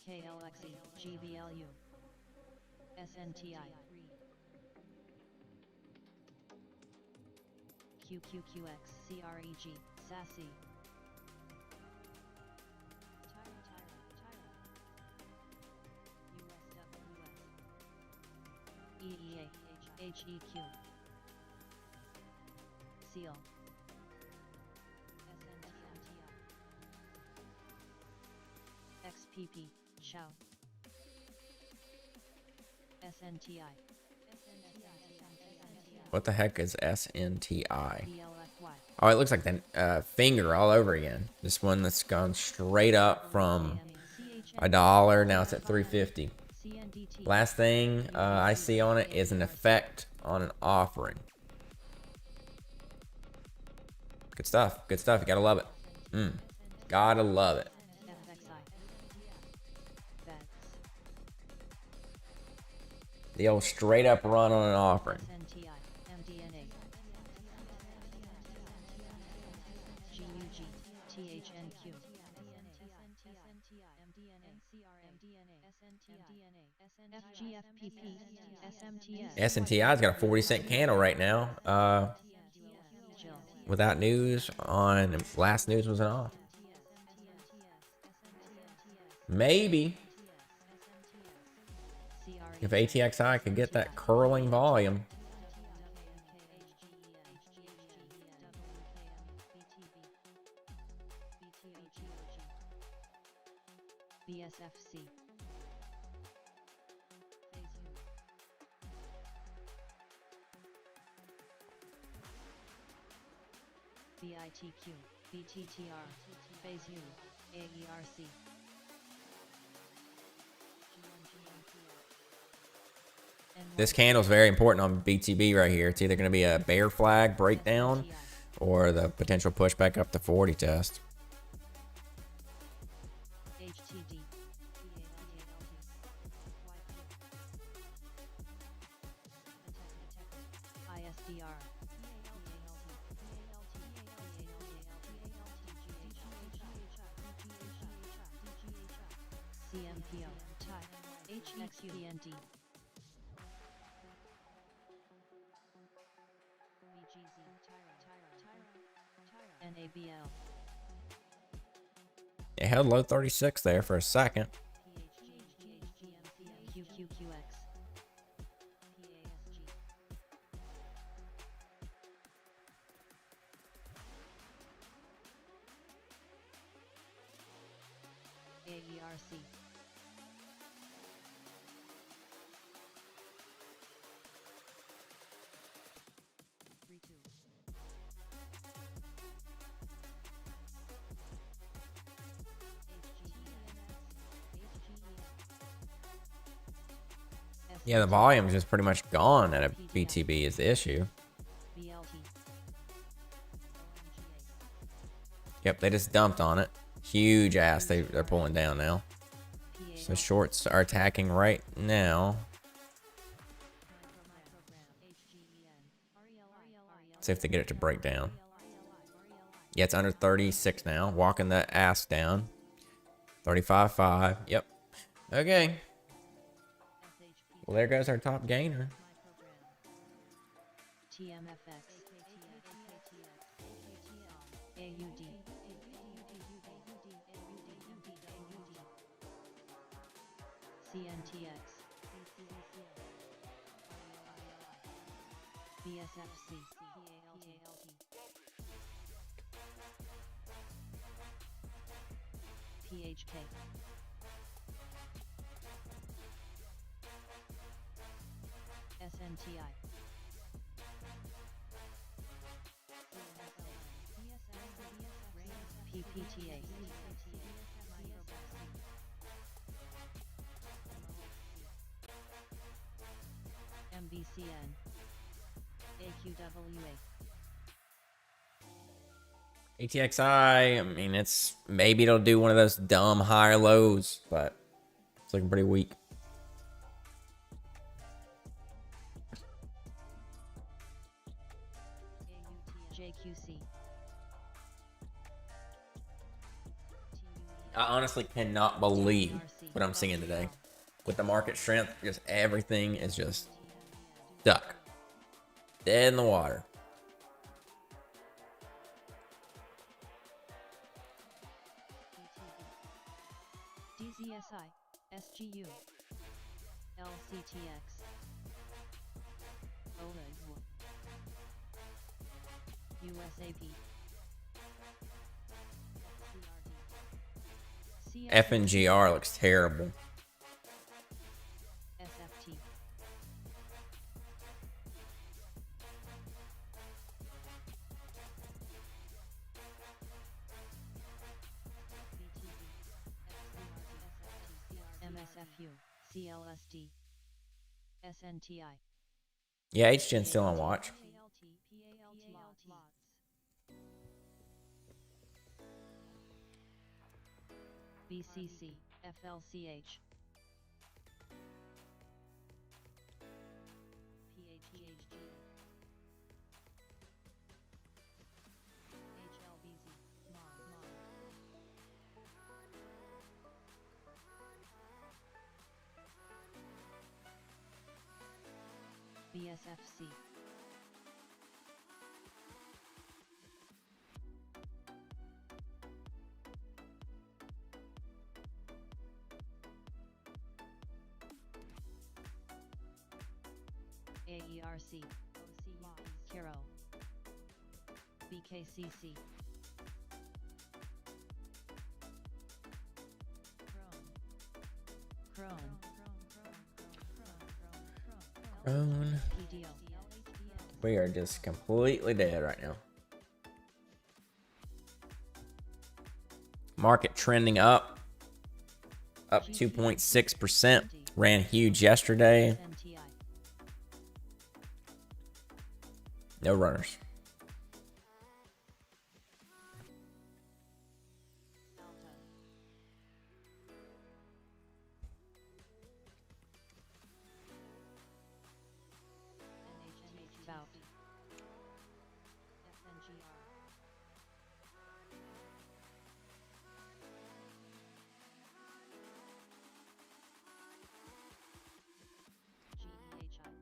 KLXE. GVLU. SNTI. QQQX. CREG. SASSY. EEA. HEQ. Seal. XPP. Shao. SNTI. What the heck is SNTI? BLFY. Oh, it looks like the finger all over again. This one that's gone straight up from $1. Now it's at 350. CNDT. Last thing I see on it is an effect on an offering. Good stuff. Good stuff. You gotta love it. Gotta love it. FXI. Bets. The old straight up run on an offering. SNTI. MDNA. GUG. THNQ. FGFPP. SMTS. SNTI's got a 40-cent candle right now. Jill. Without news on last news was an off. Maybe if ATXI could get that curling volume. BSFC. BITQ. BTTR. Phase U. AERC. This candle is very important on BTB right here. It's either going to be a bear flag breakdown or the potential pushback up to 40 test. HTD. ISDR. CMPO. HXPND. NABL. It held low 36 there for a second. QQQX. AERC. Yeah, the volume's just pretty much gone at a BTB is the issue. Yep, they just dumped on it. Huge ass they're pulling down now. So shorts are attacking right now. See if they get it to break down. Yeah, it's under 36 now. Walking that ass down. 35.5. Yep. Okay. Well, there goes our top gainer. TMFX, AUD, CNTX, BSFC, PHK, SNTI, PPTA, MBCN, AQWA. ATXI, I mean, maybe it'll do one of those dumb higher lows, but it's looking pretty weak. JQC, I honestly cannot believe what I'm seeing today. With the market strength, just everything is just stuck. Dead in the water. DZSI, SGU, LCTX, OLED, USAP, FNGR looks terrible. SFT, MSFU, CLSD, SNTI, Yeah, HGen's still on watch. BCC, FLCH, PHG, HLBZ, BSFC, AERC, Kiro, BKCC, Crone, PDO, We are just completely dead right now. Market trending up 2.6%. Ran huge yesterday. SNTI, No runners. Alta, NHNH, Bout, FNGR, GEHI,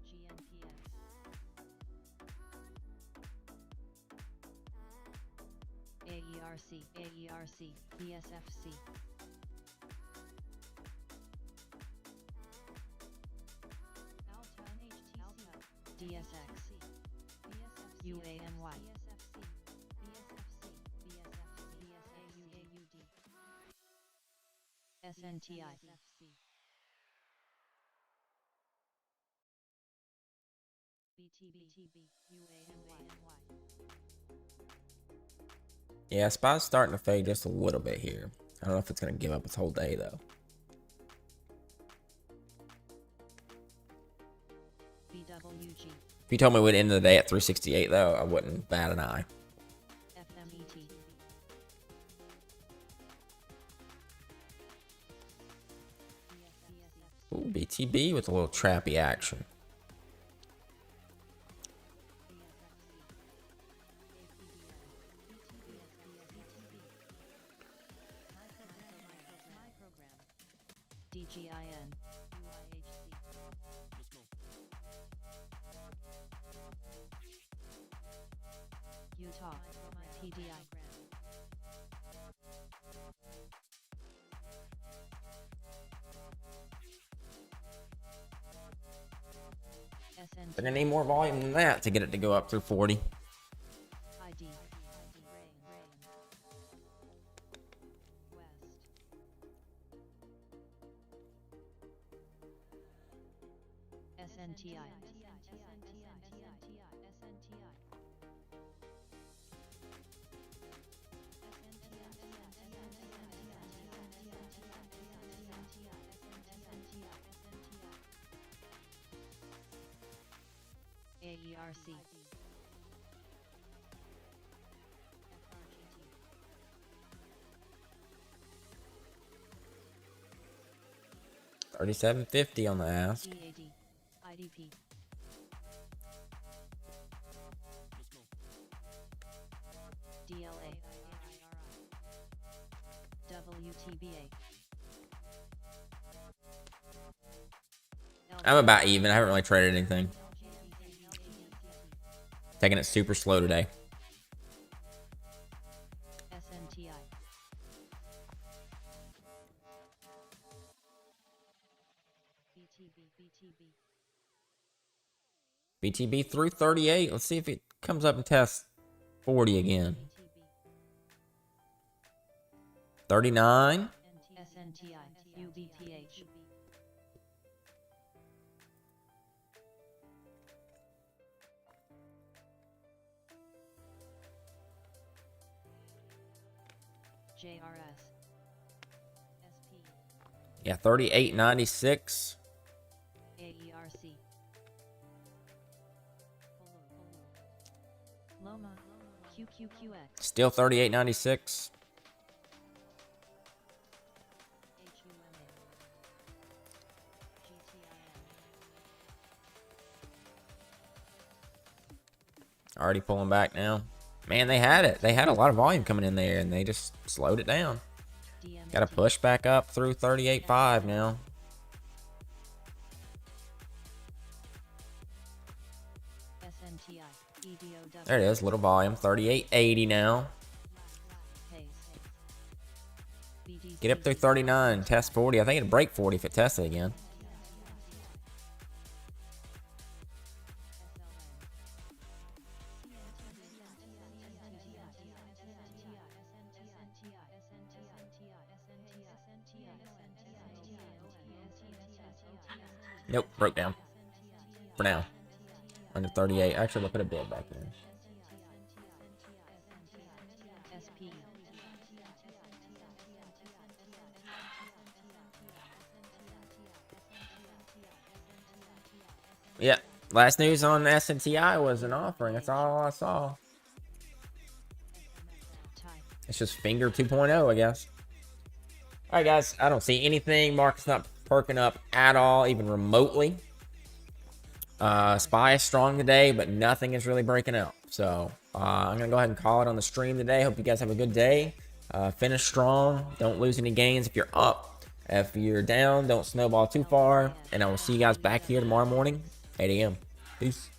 GNPX, AERC, BSFC, DSX, UANY, SNTI. BTB UANY. Yeah, SPY's starting to fade just a little bit here. I don't know if it's going to give up its whole day, though. BWG. If you told me we'd end the day at 368, though, I wouldn't bat an eye. FMET. Ooh, BTB with a little trappy action. DGIN. Utah. PDI. SN. They're going to need more volume than that to get it to go up through 40. ID. West. SNTI. AERC. 37.50 on the ask. EAD. IDP. DLA. WTBA. I'm about even. I haven't really traded anything. Taking it super slow today. SNTI. BTB through 38. Let's see if it comes up and tests 40 again. 39. SNTI. UBPH. JRS. SP. Yeah, 38.96. AERC. Loma. QQQX. Still 38.96. HUMA. GTIN. Already pulling back now. Man, they had it. They had a lot of volume coming in there, and they just slowed it down. DMT. Got to push back up through 38.5 now. SNTI. EDOW. There it is, little volume. 38.80 now. BDC. Get up through 39, test 40. I think it'll break 40 if it tests it again. Nope, broke down. For now. Under 38. Actually, we'll put a bid back in. SP. Yeah. Last news on SNTI was an offering. That's all I saw. It's just finger 2.0, I guess. All right, guys. I don't see anything. Market's not perking up at all, even remotely. SPY is strong today, but nothing is really breaking out. So I'm going to go ahead and call it on the stream today. Hope you guys have a good day. Finish strong. Don't lose any gains if you're up. If you're down, don't snowball too far. And I will see you guys back here tomorrow morning, 8 a.m. Peace.